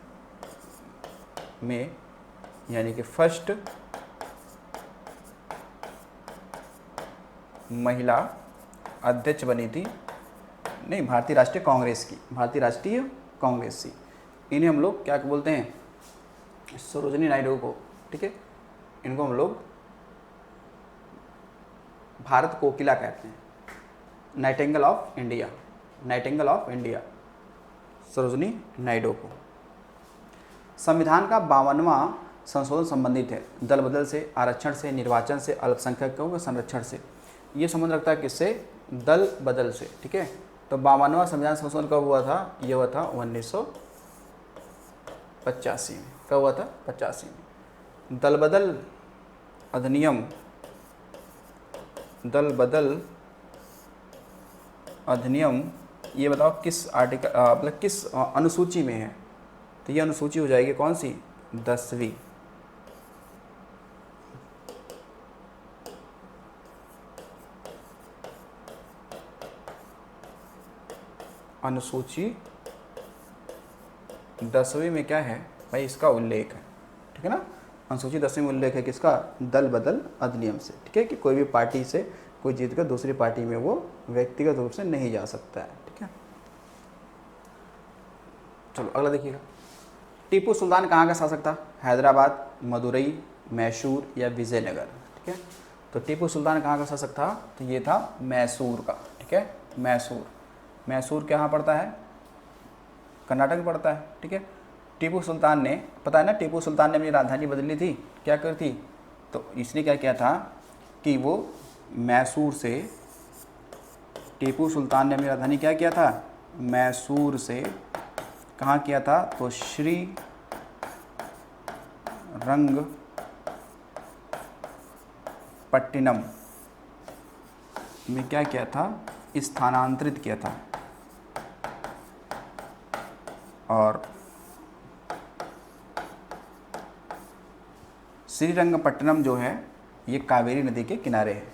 में, यानी कि फर्स्ट महिला अध्यक्ष बनी थी, नहीं, भारतीय राष्ट्रीय कांग्रेस की, भारतीय राष्ट्रीय कांग्रेस की। इन्हें हम लोग क्या बोलते हैं, सरोजिनी नायडू को। ठीक है, इनको हम लोग भारत कोकिला कहते हैं, Nightingale of India, Nightingale of India, Sarojini Naidu को। संविधान का 52वां संशोधन संबंधित है दल बदल से, आरक्षण से, निर्वाचन से, अल्पसंख्यकों के संरक्षण से। ये संबंध रखता है किससे, दल बदल से। ठीक है, तो 52वां संविधान संशोधन कब हुआ था, ये हुआ था 1985 में। कब हुआ था, 85 में। दल बदल अधिनियम, दल बदल अधिनियम ये बताओ किस आर्टिकल, मतलब किस अनुसूची में है। तो ये अनुसूची हो जाएगी कौन सी, 10वीं। अनुसूची 10वीं में क्या है भाई, इसका उल्लेख है। ठीक है ना, अनुसूची 10वीं में उल्लेख है किसका, दल बदल अधिनियम से। ठीक है, कि कोई भी पार्टी से कोई जीत कर दूसरी पार्टी में वो व्यक्तिगत रूप से नहीं जा सकता है। ठीक है, चलो अगला देखिएगा। टीपू सुल्तान कहाँ का शासक था, हैदराबाद, मदुरई, मैसूर या विजयनगर। ठीक है, तो टीपू सुल्तान कहाँ का शासक था, तो ये था मैसूर का। ठीक है, मैसूर, मैसूर कहाँ पड़ता है, कर्नाटक में पड़ता है। ठीक है, टीपू सुल्तान ने, पता है ना, टीपू सुल्तान ने अपनी राजधानी बदली थी, क्या कर थी, तो इसने क्या किया था कि वो मैसूर से, टीपू सुल्तान ने अपनी राजधानी क्या किया था, मैसूर से कहाँ किया था, तो श्री रंगपट्टिनम में क्या किया था, स्थानांतरित किया था। और श्रीरंगपट्टनम जो है ये कावेरी नदी के किनारे है।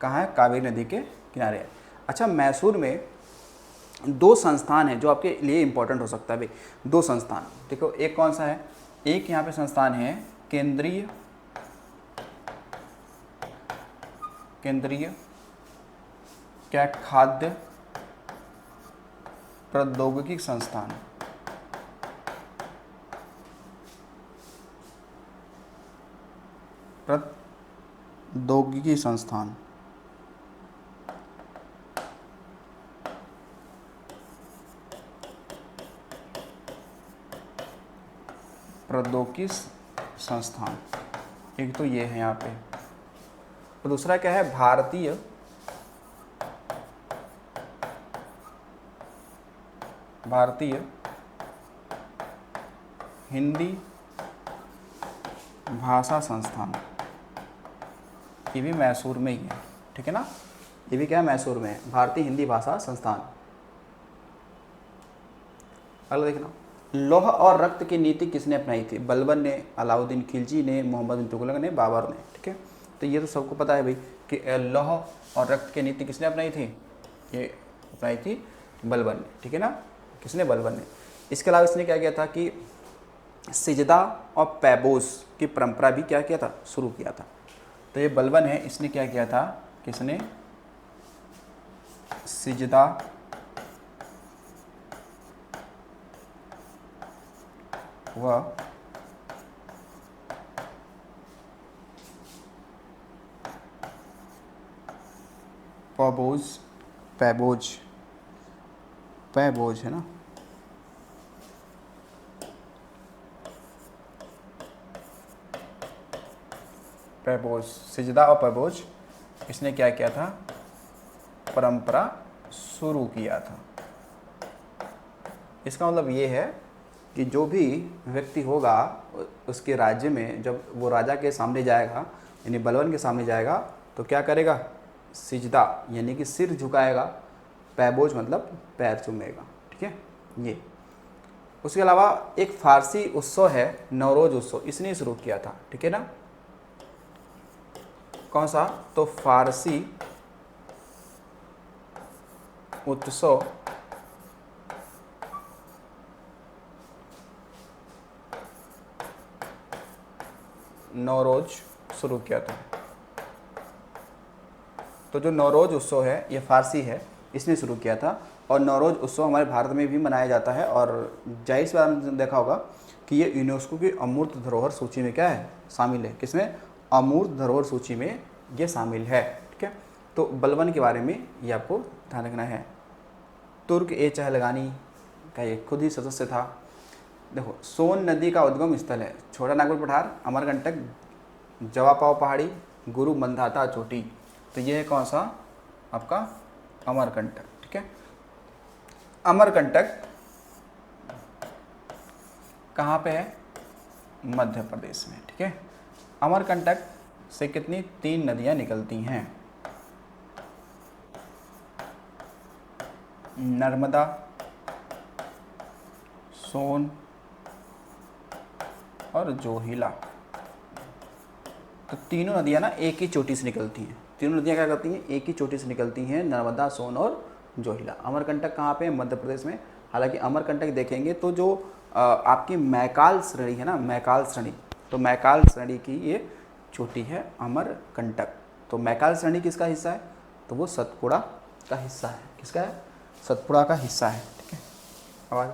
कहाँ है, कावेरी नदी के किनारे है। अच्छा, मैसूर में 2 संस्थान हैं जो आपके लिए इम्पोर्टेंट हो सकता है भाई। 2 संस्थान देखो, एक कौन सा है, एक यहाँ पे संस्थान है केंद्रीय क्या, खाद्य प्रौद्योगिकी संस्थान, प्रौद्योगिकी संस्थान। प्रौद्योगिकी संस्थान, एक तो ये है यहाँ पे, और दूसरा क्या है, भारतीय हिंदी भाषा संस्थान। ये भी मैसूर में ही है। ठीक है ना, ये भी क्या है, मैसूर में है, भारतीय हिंदी भाषा संस्थान। अगला देखना, लौह और रक्त की नीति किसने अपनाई थी? बलबन ने, अलाउद्दीन खिलजी ने, मोहम्मद बिन तुगलक ने, बाबर ने। ठीक है, तो ये तो सबको पता है भाई कि लौह और रक्त की नीति किसने अपनाई थी? ये अपनाई थी बलबन ने। ठीक है ना, किसने? बलबन ने। इसके अलावा इसने क्या किया था कि सिजदा और पैबोस की परंपरा भी क्या किया था? शुरू किया था। तो ये बलबन है, इसने क्या किया था? किसने? सिजदा व पैबोज, पैबोज, पैबोज है ना, पैबोज, सिजदा और पैबोज, इसने क्या किया था? परंपरा शुरू किया था। इसका मतलब ये है कि जो भी व्यक्ति होगा उसके राज्य में, जब वो राजा के सामने जाएगा, यानी बलबन के सामने जाएगा, तो क्या करेगा? सिजदा यानी कि सिर झुकाएगा, पैबोज मतलब पैर चूमेगा। ठीक है, ये। उसके अलावा एक फारसी उत्सव है नवरोज उत्सव, इसने शुरू किया था। ठीक है ना, कौन सा? तो फारसी उत्सव नवरोज शुरू किया था। तो जो नवरोज उत्सव है ये फारसी है, इसने शुरू किया था। और नवरोज उत्सव हमारे भारत में भी मनाया जाता है, और जाहिर सी बात आपने देखा होगा कि ये यूनेस्को की अमूर्त धरोहर सूची में क्या है? शामिल है। किसमें? अमूर्त धरोहर सूची में ये शामिल है। ठीक है, तो बलबन के बारे में ये आपको ध्यान रखना है। तुर्क ए चहलगानी का ये खुद ही सदस्य था। देखो, सोन नदी का उद्गम स्थल है छोटा नागपुर पठार, अमरकंटक, जवापाव पहाड़ी, गुरु मंदाता चोटी। तो ये है कौन सा? आपका अमरकंटक। ठीक है, अमरकंटक कहाँ पे है? मध्य प्रदेश में। ठीक है, अमरकंटक से कितनी? 3 नदियाँ निकलती हैं, नर्मदा, सोन और जोहिला। तो तीनों नदियाँ ना एक ही चोटी से निकलती हैं। तीनों नदियाँ क्या करती हैं? एक ही चोटी से निकलती हैं, नर्मदा, सोन और जोहिला। अमरकंटक कहाँ पे है? मध्य प्रदेश में। हालांकि अमरकंटक देखेंगे तो जो आपकी मैकाल श्रेणी है ना, मैकाल श्रेणी, तो मैकाल श्रेणी की ये चोटी है अमरकंटक। तो मैकाल श्रेणी किसका हिस्सा है? तो वो सतपुड़ा का हिस्सा है। किसका है? सतपुड़ा का हिस्सा है। ठीक है, आवाज़।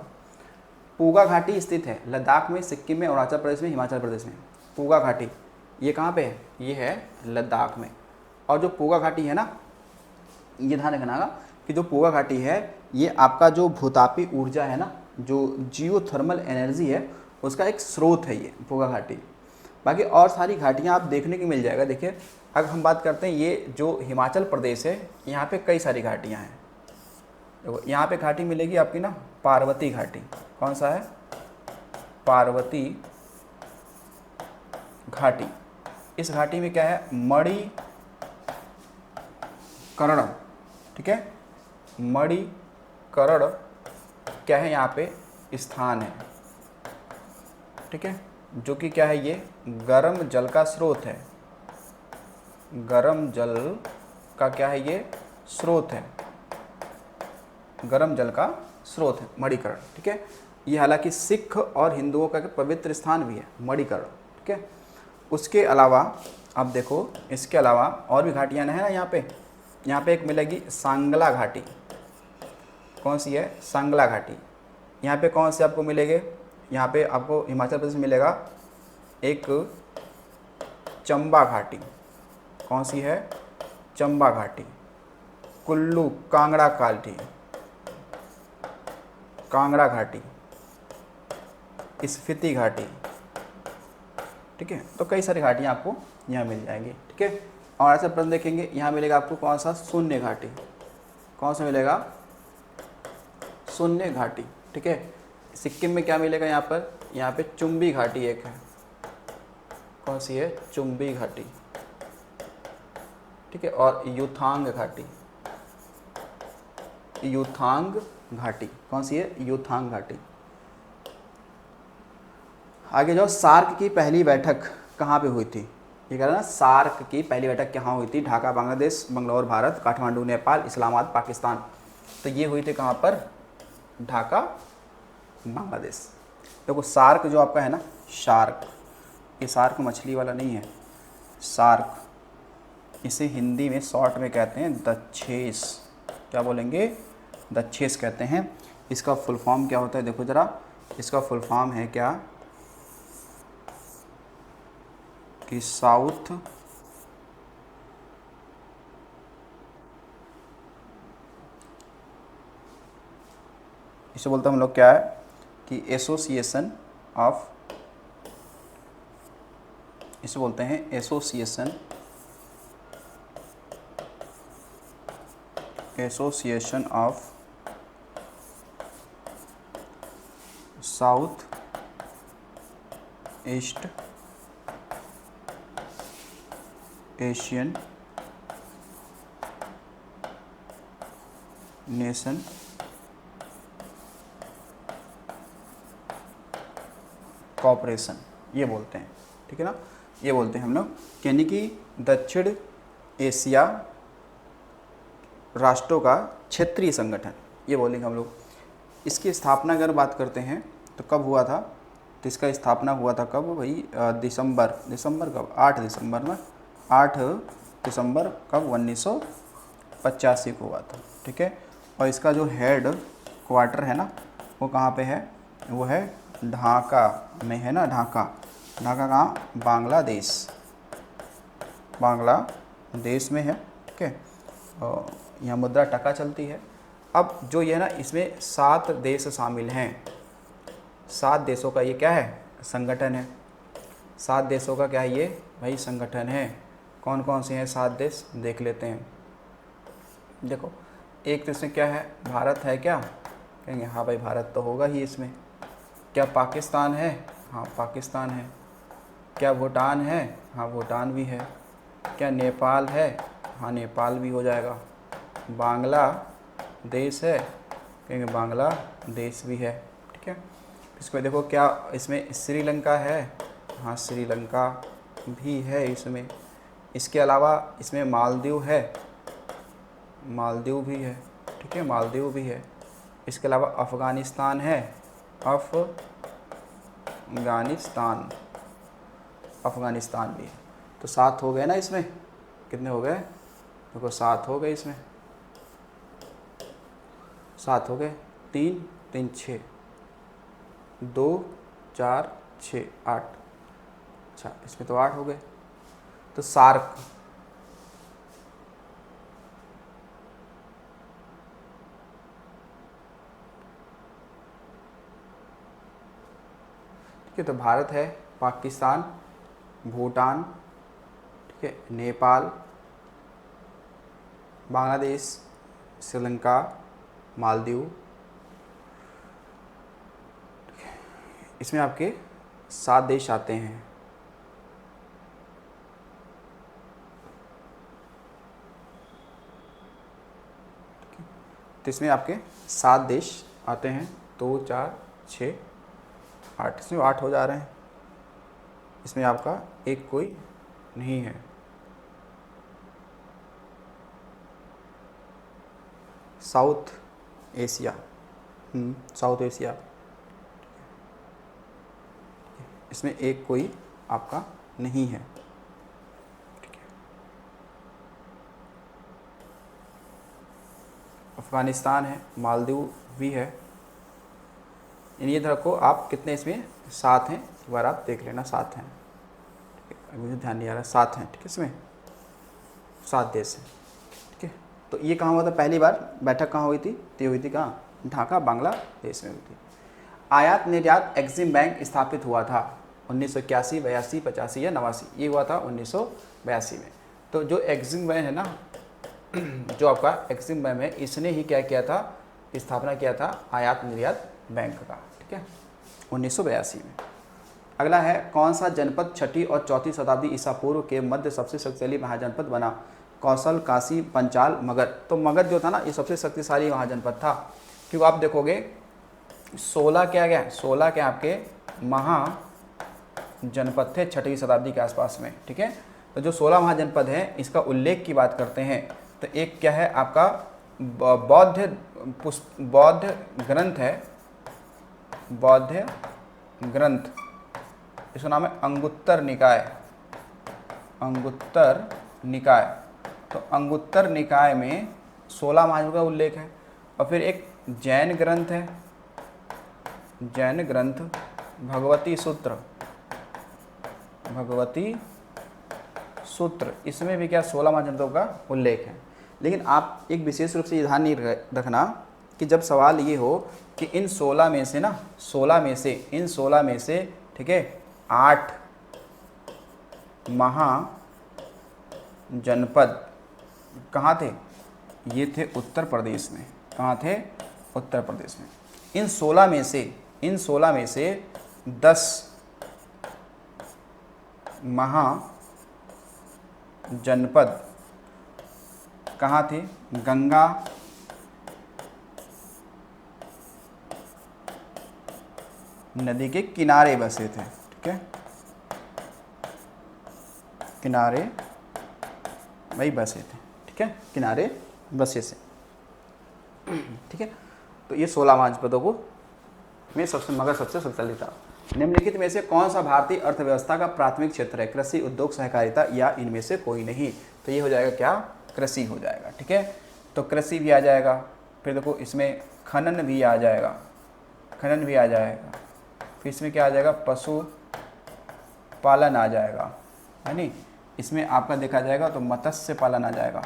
पूगा घाटी स्थित है लद्दाख में, सिक्किम में, अरुणाचल प्रदेश में, हिमाचल प्रदेश में। पूगा घाटी ये कहाँ पे है? ये है लद्दाख में। और जो पूगा घाटी है ना, ये ध्यान रखना कि जो पूगा घाटी है ये आपका जो भूतापी ऊर्जा है ना, जो जियोथर्मल एनर्जी है, उसका एक स्रोत है ये पूगा घाटी। बाकी और सारी घाटियाँ आप देखने की मिल जाएगा। देखिए, अगर हम बात करते हैं ये जो हिमाचल प्रदेश है, यहाँ पे कई सारी घाटियाँ हैं। देखो, यहाँ पे घाटी मिलेगी आपकी ना, पार्वती घाटी। कौन सा है? पार्वती घाटी। इस घाटी में क्या है? मणिकर्ण। ठीक है, मणिकर्ण क्या है? यहाँ पे स्थान है। ठीक है, जो कि क्या है? ये गर्म जल का स्रोत है। गर्म जल का क्या है? ये स्रोत है, गर्म जल का स्रोत है मणिकर्ण। ठीक है, ये हालांकि सिख और हिंदुओं का पवित्र स्थान भी है मणिकर्ण। ठीक है, उसके अलावा आप देखो, इसके अलावा और भी घाटियाँ हैं ना यहाँ पे एक मिलेगी सांगला घाटी। कौन सी है? सांगला घाटी। यहाँ पे कौन से आपको मिलेंगे? यहाँ पे आपको हिमाचल प्रदेश में मिलेगा एक चंबा घाटी। कौन सी है? चंबा घाटी। कुल्लू कांगड़ा घाटी, कांगड़ा घाटी, स्पीति घाटी। ठीक है, तो कई सारी घाटियाँ आपको यहाँ मिल जाएंगी। ठीक है, और ऐसे प्रश्न देखेंगे, यहाँ मिलेगा आपको कौन सा? शून्य घाटी। कौन सा मिलेगा? शून्य घाटी। ठीक है, सिक्किम में क्या मिलेगा? यहाँ पे चुम्बी घाटी एक है। कौन सी है? चुम्बी घाटी। ठीक है, और युथांग घाटी। युथांग घाटी कौन सी है? युथांग घाटी। आगे जाओ, सार्क की पहली बैठक कहाँ पे हुई थी? ये कह रहा ना, सार्क की पहली बैठक कहाँ हुई थी? ढाका बांग्लादेश, बंगलौर भारत, काठमांडू नेपाल, इस्लामाबाद पाकिस्तान। तो ये हुई थी कहाँ पर? ढाका बांग्लादेश। देखो सार्क जो आपका है ना, शार्क, ये सार्क मछली वाला नहीं है, सार्क, इसे हिंदी में शॉर्ट में कहते हैं दच्छेस। क्या बोलेंगे? दच्छेस कहते हैं। इसका फुल फॉर्म क्या होता है? देखो ज़रा, इसका फुल फॉर्म है क्या कि साउथ इसे बोलते हैं हम लोग क्या है कि एसोसिएशन ऑफ, इसे बोलते हैं association of south east Asian nation cooperation, ये बोलते हैं। ठीक है ना, ये बोलते हैं हम लोग, यानी कि दक्षिण एशिया राष्ट्रों का क्षेत्रीय संगठन, ये बोलेंगे हम लोग। इसकी स्थापना अगर बात करते हैं तो कब हुआ था? तो इसका स्थापना हुआ था कब भाई? दिसंबर कब? 8 दिसंबर में, 8 दिसंबर कब? 1985 को हुआ था। ठीक है, और इसका जो हेड क्वार्टर है ना, वो कहाँ पे है? वो है ढाका में है ना, ढाका कहाँ? बांग्लादेश में है। ठीक है, और यहाँ मुद्रा टका चलती है। अब जो ये ना, इसमें 7 देश शामिल हैं। 7 देशों का ये क्या है? संगठन है। 7 देशों का क्या है ये भाई? संगठन है। कौन कौन से हैं 7 देश? देख लेते हैं। देखो, एक तो इसमें क्या है? भारत है क्या? कहेंगे हाँ भाई भारत तो होगा ही इसमें। क्या पाकिस्तान है? हाँ पाकिस्तान है। क्या भूटान है? हाँ भूटान भी है। क्या नेपाल है? हाँ नेपाल भी हो जाएगा। बांग्लादेश है? कहेंगे बांग्लादेश भी है। ठीक है, इसमें देखो क्या इसमें श्रीलंका है? हाँ श्रीलंका भी है इसमें। इसके अलावा इसमें मालदीव है? मालदीव भी है। ठीक है, मालदीव भी है। इसके अलावा अफ़गानिस्तान है? अफ़गानिस्तान भी है। तो 7 हो गए ना इसमें? कितने हो गए? देखो 7 हो गए इसमें, 7 हो गए। 3 3 6, 2 4 6 8। अच्छा, इसमें तो 8 हो गए। तो सार्क, ठीक है, तो भारत है, पाकिस्तान, भूटान, ठीक है, नेपाल, बांग्लादेश, श्रीलंका, मालदीव। इसमें आपके 7 देश आते हैं। तो इसमें आपके 7 देश आते हैं। 2 4 6 8, इसमें 8 हो जा रहे हैं। इसमें आपका एक कोई नहीं है। साउथ एशिया, साउथ एशिया, इसमें एक कोई आपका नहीं है। ठीक है, अफ़गानिस्तान है, मालदीव भी है। ये रखो आप, कितने इसमें? 7 हैं। एक बार आप देख लेना, 7 हैं। ठीक है, मुझे ध्यान नहीं आ रहा, 7 हैं। ठीक है, इसमें 7 देश हैं। ठीक है, तो ये कहाँ हुआ था पहली बार? बैठक कहाँ हुई थी? तो हुई थी कहाँ? ढाका बांग्लादेश में हुई थी। आयात निर्यात एक्सिम बैंक स्थापित हुआ था 1981, 82, 85 या 89? ये हुआ था 1982 में। तो जो एक्सिम बैंक है ना, जो आपका एक्सिम बैंक है, इसने ही क्या किया था? स्थापना किया था आयात निर्यात बैंक का। ठीक है, 1982 में। अगला है, कौन सा जनपद 6ठी और 4ठी शताब्दी ईसा पूर्व के मध्य सबसे शक्तिशाली महाजनपद बना? कौशल, काशी, पंचाल, मगध। तो मगध जो था ना, ये सबसे शक्तिशाली महाजनपद था। क्योंकि आप देखोगे 16 क्या गया? 16 क्या आपके जनपद थे 6वीं शताब्दी के आसपास में। ठीक है, तो जो 16 महाजनपद हैं इसका उल्लेख की बात करते हैं तो एक क्या है आपका बौद्ध ग्रंथ है, बौद्ध ग्रंथ, इसका नाम है अंगुत्तर निकाय। अंगुत्तर निकाय, तो अंगुत्तर निकाय में 16 महाजनपद का उल्लेख है। और फिर एक जैन ग्रंथ है, जैन ग्रंथ भगवती सूत्र, भगवती सूत्र, इसमें भी क्या 16 महाजनपदों का उल्लेख है। लेकिन आप एक विशेष रूप से ये ध्यान नहीं रखना कि जब सवाल ये हो कि इन 16 में से ना, 16 में से, इन 16 में से, ठीक है, 8 महाजनपद कहाँ थे? ये थे उत्तर प्रदेश में। कहाँ थे? उत्तर प्रदेश में। इन 16 में से, इन 16 में से 10 महाजनपद कहाँ थे? गंगा नदी के किनारे बसे थे। ठीक है, किनारे वही बसे थे। ठीक है, किनारे बसे से। ठीक है, तो ये 16 महाजनपदों को में सबसे मगर सबसे शक्तिशाली था। निम्नलिखित में से कौन सा भारतीय अर्थव्यवस्था का प्राथमिक क्षेत्र है? कृषि, उद्योग, सहकारिता या इनमें से कोई नहीं? तो ये हो जाएगा क्या? कृषि हो जाएगा। ठीक है, तो कृषि भी आ जाएगा, फिर देखो इसमें खनन भी आ जाएगा, खनन भी आ जाएगा, फिर इसमें क्या आ जाएगा? पशु पालन आ जाएगा, है नहीं? इसमें आपका देखा जाएगा तो मत्स्य पालन आ जाएगा,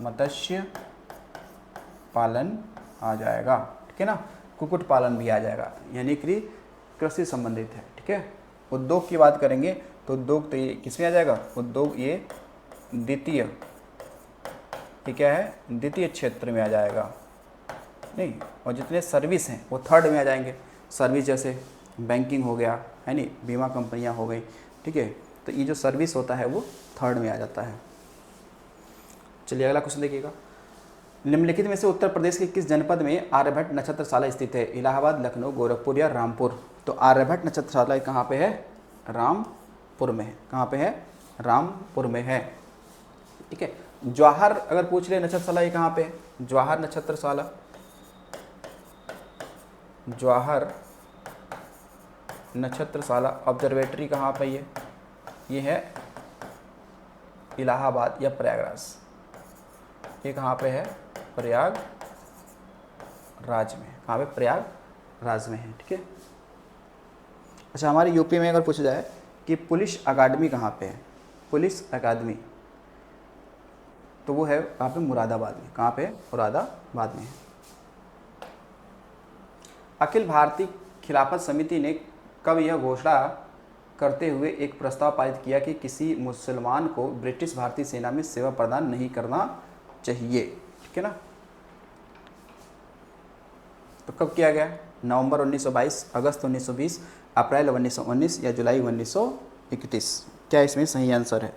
मत्स्य पालन आ जाएगा। ठीक है ना, कुक्कुट पालन भी आ जाएगा, यानी कि कृषि संबंधित है। ठीक है, उद्योग की बात करेंगे तो उद्योग तो ये किसमें आ जाएगा? उद्योग ये द्वितीय, ये क्या है? द्वितीय क्षेत्र में आ जाएगा, नहीं? और जितने सर्विस हैं वो थर्ड में आ जाएंगे। सर्विस जैसे बैंकिंग हो गया, है नहीं, बीमा कंपनियां हो गई। ठीक है, तो ये जो सर्विस होता है वो थर्ड में आ जाता है। चलिए अगला क्वेश्चन देखिएगा। निम्नलिखित में से उत्तर प्रदेश के किस जनपद में आर्यभट्ट नक्षत्रशाला स्थित है? इलाहाबाद, लखनऊ, गोरखपुर या रामपुर? तो आर्यभट्ट नक्षत्रशाला कहाँ पे है? रामपुर में है। कहाँ पे है? रामपुर में है। ठीक है, जवाहर अगर पूछ ले नक्षत्रशाला ये कहाँ पे है? जवाहर नक्षत्रशाला, जवाहर नक्षत्रशाला ऑब्जर्वेटरी कहाँ पे? ये है इलाहाबाद या प्रयागराज। ये कहाँ पे है? प्रयागराज में। कहाँ पे? प्रयागराज में है। ठीक है, अच्छा हमारे यूपी में अगर पूछा जाए कि पुलिस अकादमी कहाँ पे है? पुलिस अकादमी, तो वो है कहाँ पे? मुरादाबाद में। कहाँ पे? मुरादाबाद में है। अखिल भारतीय खिलाफत समिति ने कब यह घोषणा करते हुए एक प्रस्ताव पारित किया कि किसी मुसलमान को ब्रिटिश भारतीय सेना में सेवा प्रदान नहीं करना चाहिए? ठीक है ना, तो कब किया गया? नवंबर 1922, अगस्त 1920, अप्रैल 1919 या जुलाई 1931? क्या इसमें सही आंसर है?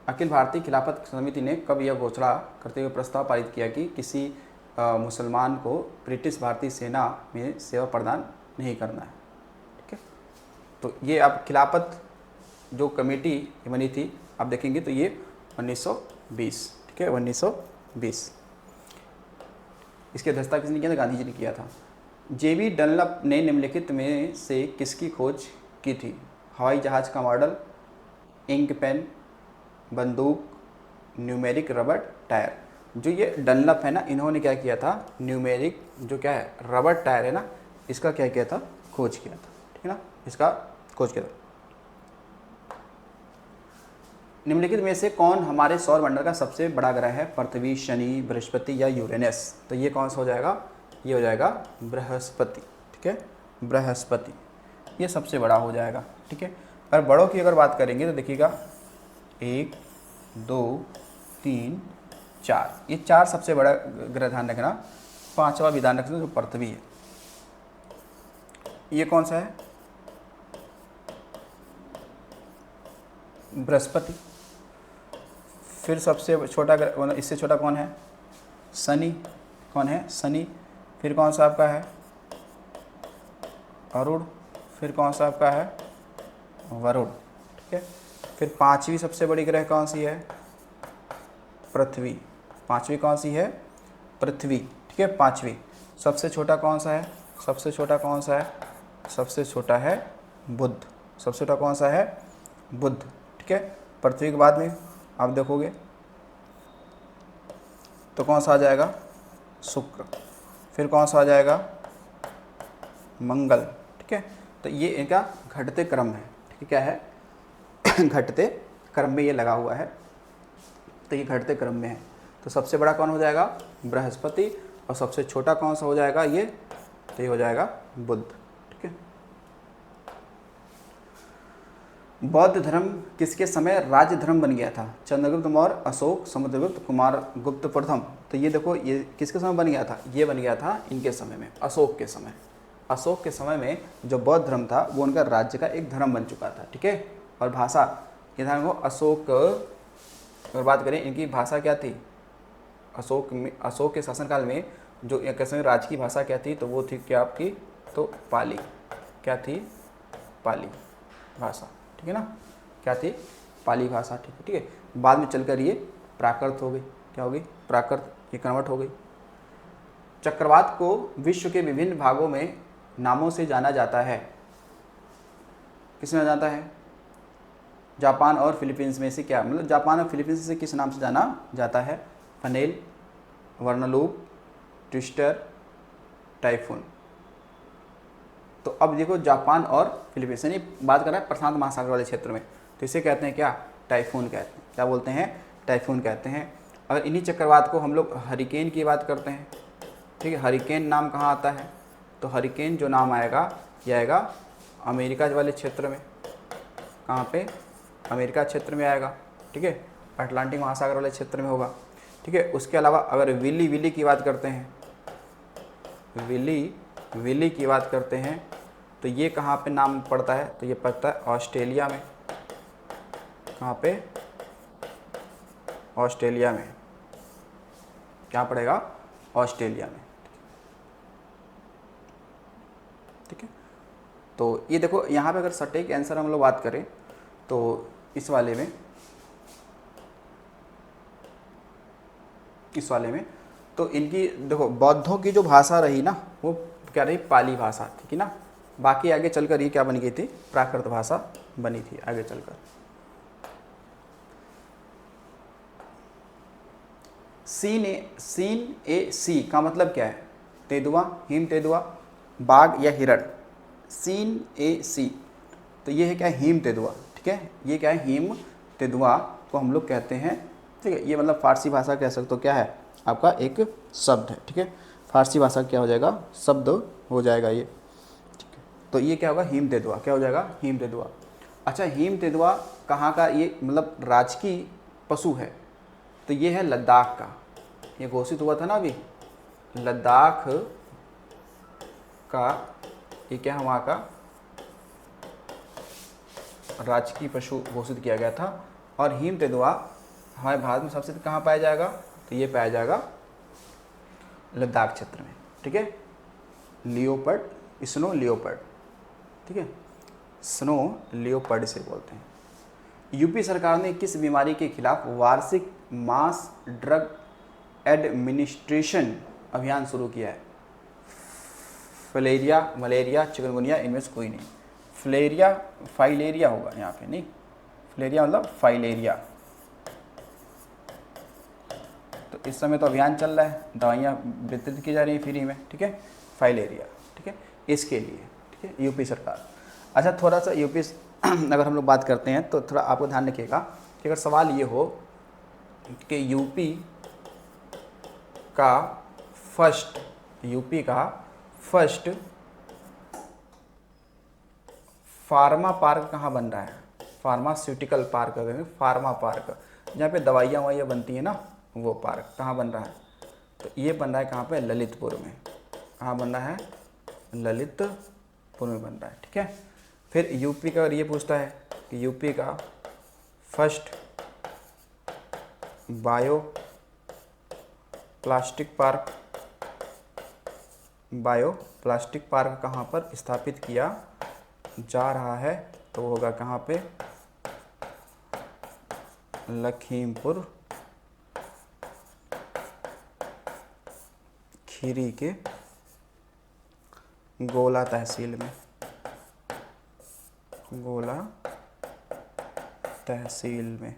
अखिल भारतीय खिलाफत समिति ने कब यह घोषणा करते हुए प्रस्ताव पारित किया कि किसी मुसलमान को ब्रिटिश भारतीय सेना में सेवा प्रदान नहीं करना है? ठीक है, तो ये अब खिलाफत जो कमेटी बनी थी आप देखेंगे तो ये 1920। ठीक है, 1920। इसकी अध्यक्षता किसने किया था? गांधी जी ने किया था। जेबी डनलप ने निम्नलिखित में से किसकी खोज की थी? हवाई जहाज का मॉडल, इंक पेन, बंदूक, न्यूमेरिक रबर टायर। जो ये डनलप है ना, इन्होंने क्या किया था? न्यूमेरिक जो क्या है रबर टायर है ना, इसका क्या किया था? खोज किया था। ठीक है ना, इसका खोज किया था। निम्नलिखित में से कौन हमारे सौर मंडल का सबसे बड़ा ग्रह है? पृथ्वी, शनि, बृहस्पति या यूरेनस? तो ये कौन सा हो जाएगा? ये हो जाएगा बृहस्पति। ठीक है, बृहस्पति ये सबसे बड़ा हो जाएगा। ठीक है, और बड़ों की अगर बात करेंगे तो देखिएगा 1, 2, 3, 4, ये 4 सबसे बड़ा ग्रह ध्यान रखना। 5वां भी ध्यान रखना जो पृथ्वी है। ये कौन सा है? बृहस्पति। फिर सबसे छोटा ग्रह, इससे छोटा कौन है? शनि। कौन है, शनि। फिर कौन सा आपका है, अरुण। फिर कौन सा आपका है, वरुण। ठीक है। फिर पांचवी सबसे बड़ी ग्रह कौन सी है, पृथ्वी। पांचवी कौन सी है, पृथ्वी। ठीक है, पांचवी। सबसे छोटा कौन सा है, सबसे छोटा कौन सा है, सबसे छोटा है बुध। सबसे छोटा कौन सा है, बुध। ठीक है। पृथ्वी के बाद में आप देखोगे तो कौन सा आ जाएगा, शुक्र। फिर कौन सा आ जाएगा, मंगल। ठीक है। तो ये इनका घटते क्रम है। ठीक है, क्या है घटते क्रम में ये लगा हुआ है, तो ये घटते क्रम में है। तो सबसे बड़ा कौन हो जाएगा, बृहस्पति, और सबसे छोटा कौन सा हो जाएगा, ये, तो ये हो जाएगा बुध। ठीक है। बौद्ध धर्म किसके समय राज्य धर्म बन गया था, चंद्रगुप्त मौर्य, अशोक, समुद्रगुप्त, कुमारगुप्त प्रथम। तो ये देखो, ये किसके समय बन गया था, ये बन गया था इनके समय में, अशोक के समय। अशोक के समय में जो बौद्ध धर्म था वो उनका राज्य का एक धर्म बन चुका था। ठीक है। और भाषा, ये ध्यान रखो, अशोक, अगर बात करें इनकी भाषा क्या थी, अशोक के शासनकाल में जो कसम राज्य की भाषा क्या थी, तो वो थी क्या आपकी, तो पाली। क्या थी, पाली भाषा। ठीक है ना, क्या थी, पाली भाषा। ठीक है। ठीक है। बाद में चलकर ये प्राकृत हो गई, क्या हो गई, प्राकृत, ये कन्वर्ट हो गई। चक्रवात को विश्व के विभिन्न भागों में नामों से जाना जाता है, किस में जाता है, जापान और फिलीपींस में से क्या, मतलब जापान और फिलीपींस से किस नाम से जाना जाता है, फनेल, वर्नलूप, ट्विस्टर, टाइफून। तो अब देखो, जापान और फिलीपींस, यानी बात कर रहा है प्रशांत महासागर वाले क्षेत्र में, तो इसे कहते हैं क्या, टाइफून कहते हैं। क्या बोलते हैं, टाइफून कहते हैं। अगर इन्हीं चक्रवात को हम लोग हरिकेन की बात करते हैं, ठीक है, हरिकेन नाम कहाँ आता है, तो हरिकेन जो नाम आएगा, यह आएगा अमेरिका वाले क्षेत्र में। कहाँ पे, अमेरिका क्षेत्र में आएगा। ठीक है, अटलांटिक महासागर वाले क्षेत्र में होगा। ठीक है। उसके अलावा अगर विली की बात करते हैं, विली की बात करते हैं, तो ये कहाँ पे नाम पड़ता है, तो ये पड़ता है ऑस्ट्रेलिया में। कहाँ पे, ऑस्ट्रेलिया में। क्या पड़ेगा, ऑस्ट्रेलिया में। ठीक है। तो ये देखो, यहाँ पे अगर सटीक आंसर हम लोग बात करें तो इस वाले में तो इनकी देखो, बौद्धों की जो भाषा रही ना, वो क्या रही, पाली भाषा। ठीक है ना। बाकी आगे चलकर ये क्या बन गई थी, प्राकृत भाषा बनी थी आगे चलकर। सीन ए सी का मतलब क्या है, तेंदुआ, हिम तेंदुआ, बाघ या हिरण। सीन ए सी, तो ये है क्या, हिम तेंदुआ। ठीक है, ये क्या है, हिम तेंदुआ को हम लोग कहते हैं। ठीक है, ये मतलब फारसी भाषा कह सकते हो, क्या है आपका एक शब्द है। ठीक है, फारसी भाषा क्या हो जाएगा, शब्द हो जाएगा ये। ठीक है, तो ये क्या होगा, हिम तेंदुआ, क्या हो जाएगा, हिम तेंदुआ। अच्छा, हिम तेंदुआ कहाँ का, ये मतलब राजकीय पशु है, तो ये है लद्दाख का। ये घोषित हुआ था ना अभी, लद्दाख का, ये क्या है, वहाँ का राजकीय पशु घोषित किया गया था। और हिम तेंदुआ हमारे भारत में सबसे कहाँ पाया जाएगा, तो ये पाया जाएगा लद्दाख क्षेत्र में। ठीक है, लियोपर्ड, स्नो लियोपर्ड। ठीक है, स्नो लियोपर्ड से बोलते हैं। यूपी सरकार ने किस बीमारी के खिलाफ वार्षिक मास ड्रग एडमिनिस्ट्रेशन अभियान शुरू किया है, फलेरिया, मलेरिया, चिकनगुनिया, इनमें से कोई नहीं। फाइलेरिया होगा यहाँ पे, नहीं, फलेरिया मतलब फाइलेरिया। तो इस समय तो अभियान चल रहा है, दवाइयाँ वितरित की जा रही हैं फ्री में। ठीक है, फाइलेरिया। ठीक है, इसके लिए। ठीक है, यूपी सरकार। अच्छा, थोड़ा सा यूपी अगर हम लोग बात करते हैं तो थोड़ा आपको ध्यान रखिएगा कि अगर सवाल ये हो कि यूपी का फर्स्ट फार्मा पार्क कहाँ बन रहा है, फार्मास्यूटिकल पार्क, अगर फार्मा पार्क जहाँ पे दवाइयाँ ववाइयाँ बनती हैं ना, वो पार्क कहाँ बन रहा है, तो ये बन रहा है कहाँ पे, ललितपुर में। कहाँ बन रहा है, ललितपुर में बन रहा है। ठीक है, फिर यूपी का अगर ये पूछता है कि यूपी का first bio plastic park bio plastic park कहाँ पर स्थापित किया जा रहा है? तो होगा कहाँ पे? लखीमपुर खीरी के गोला तहसील में, गोला तहसील में।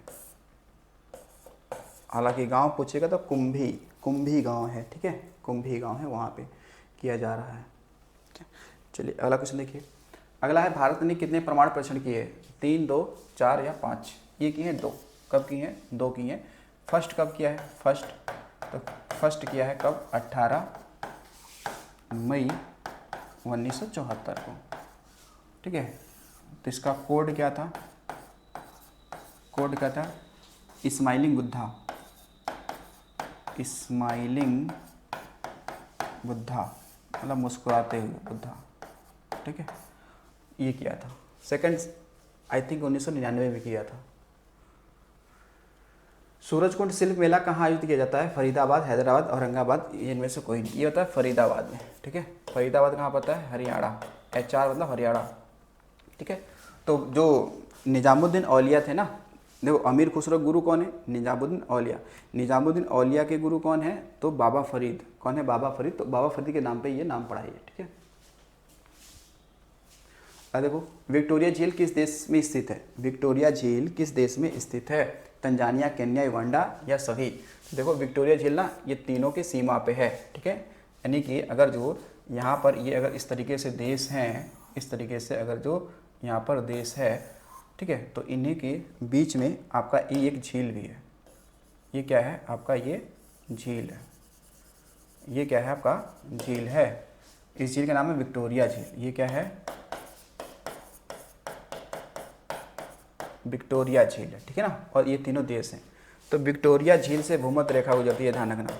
हालांकि गांव पूछेगा तो कुंभी गांव है, ठीक है, कुंभी गांव है, वहाँ पे किया जा रहा है। चलिए अगला क्वेश्चन देखिए। अगला है, भारत ने कितने परमाणु परीक्षण किए? 3, 2, 4 या 5? ये किए हैं 2। कब किए हैं? 2 किए हैं। फर्स्ट कब किया है? फर्स्ट किया है कब? 18 मई 1974 को, ठीक है। तो इसका कोड क्या था? कोड क्या था? स्माइलिंग बुद्धा, मतलब मुस्कुराते हुए बुद्धा, ठीक है, ये किया था। सेकंड आई थिंक 1999 में किया था। सूरजकुंड शिल्प मेला कहाँ आयोजित किया जाता है? फरीदाबाद, हैदराबाद, औरंगाबाद, इनमें से कोई नहीं। ये होता है फरीदाबाद में, ठीक है। फरीदाबाद कहाँ पता है? हरियाणा। HR मतलब हरियाणा, ठीक है। तो जो निजामुद्दीन औलिया थे ना, देखो अमीर खुसरो गुरु कौन है? निजामुद्दीन औलिया। निजामुद्दीन औलिया के गुरु कौन है? तो बाबा फरीद। कौन है? बाबा फरीद। तो बाबा फरीद के नाम पे ये नाम पड़ा है, ठीक है। अब देखो, विक्टोरिया झील किस देश में स्थित है? विक्टोरिया झील किस देश में स्थित है? तंजानिया, केन्या, युगांडा या सभी? देखो विक्टोरिया झील ना, ये तीनों की सीमा पे है, ठीक है। यानी कि अगर जो यहाँ पर ये अगर इस तरीके से देश हैं, इस तरीके से अगर जो यहाँ पर देश है, ठीक है, तो इन्हीं के बीच में आपका ये एक झील भी है। ये क्या है? आपका ये झील है। ये क्या है? आपका झील है। इस झील का नाम है विक्टोरिया झील। ये क्या है? विक्टोरिया झील है, ठीक है ना। और ये तीनों देश हैं। तो विक्टोरिया झील से भूमध्य रेखा गुजरती है, ध्यान रखना।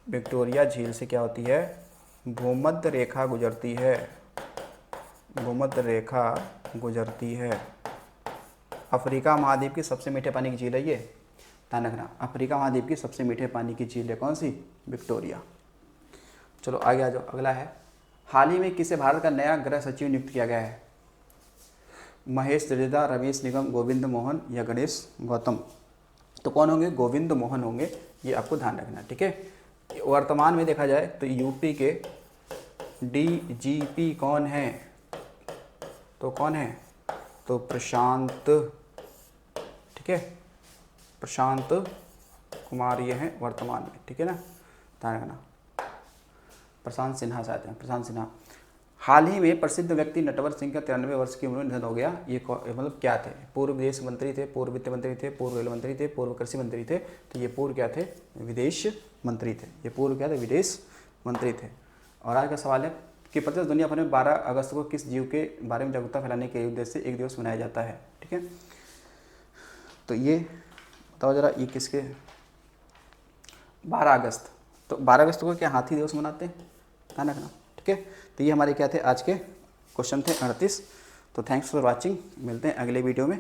विक्टोरिया झील से क्या होती है? भूमध्य रेखा गुजरती है, भूमध्य रेखा गुजरती है। अफ्रीका महाद्वीप की सबसे मीठे पानी की झील है ये, ध्यान रखना। अफ्रीका महाद्वीप की सबसे मीठे पानी की झील है कौन सी? विक्टोरिया। चलो आगे आ जाओ। अगला है, हाल ही में किसे भारत का नया गृह सचिव नियुक्त किया गया है? महेश जडेजा, रमेश निगम, गोविंद मोहन या गणेश गौतम? तो कौन होंगे? गोविंद मोहन होंगे, ये आपको ध्यान रखना, ठीक है। वर्तमान में देखा जाए तो यूपी के DGP कौन है? तो कौन है? तो प्रशांत, ठीक है, प्रशांत कुमार ये हैं वर्तमान में, ठीक है ना, ध्यान रखना। प्रशांत सिन्हा शायद हैं, प्रशांत सिन्हा। हाल ही में प्रसिद्ध व्यक्ति नटवर सिंह का 93 वर्ष की उम्र में निधन हो गया। ये मतलब क्या थे? पूर्व विदेश मंत्री थे, पूर्व वित्त मंत्री थे, पूर्व रेल मंत्री थे, पूर्व कृषि मंत्री थे। तो ये पूर्व क्या थे? विदेश मंत्री थे। ये पूर्व क्या थे? विदेश मंत्री थे। और आज का सवाल है कि प्रत्येक दुनिया भर में 12 अगस्त को किस जीव के बारे में जागरूकता फैलाने के उद्देश्य से एक दिवस मनाया जाता है, ठीक है। तो ये बताओ जरा, ये किसके? 12 अगस्त। तो 12 अगस्त को क्या हाथी दिवस मनाते हैं, ध्यान रखना, ठीक है। तो ये हमारे क्या थे? आज के क्वेश्चन थे 38। तो थैंक्स फॉर वॉचिंग, मिलते हैं अगले वीडियो में।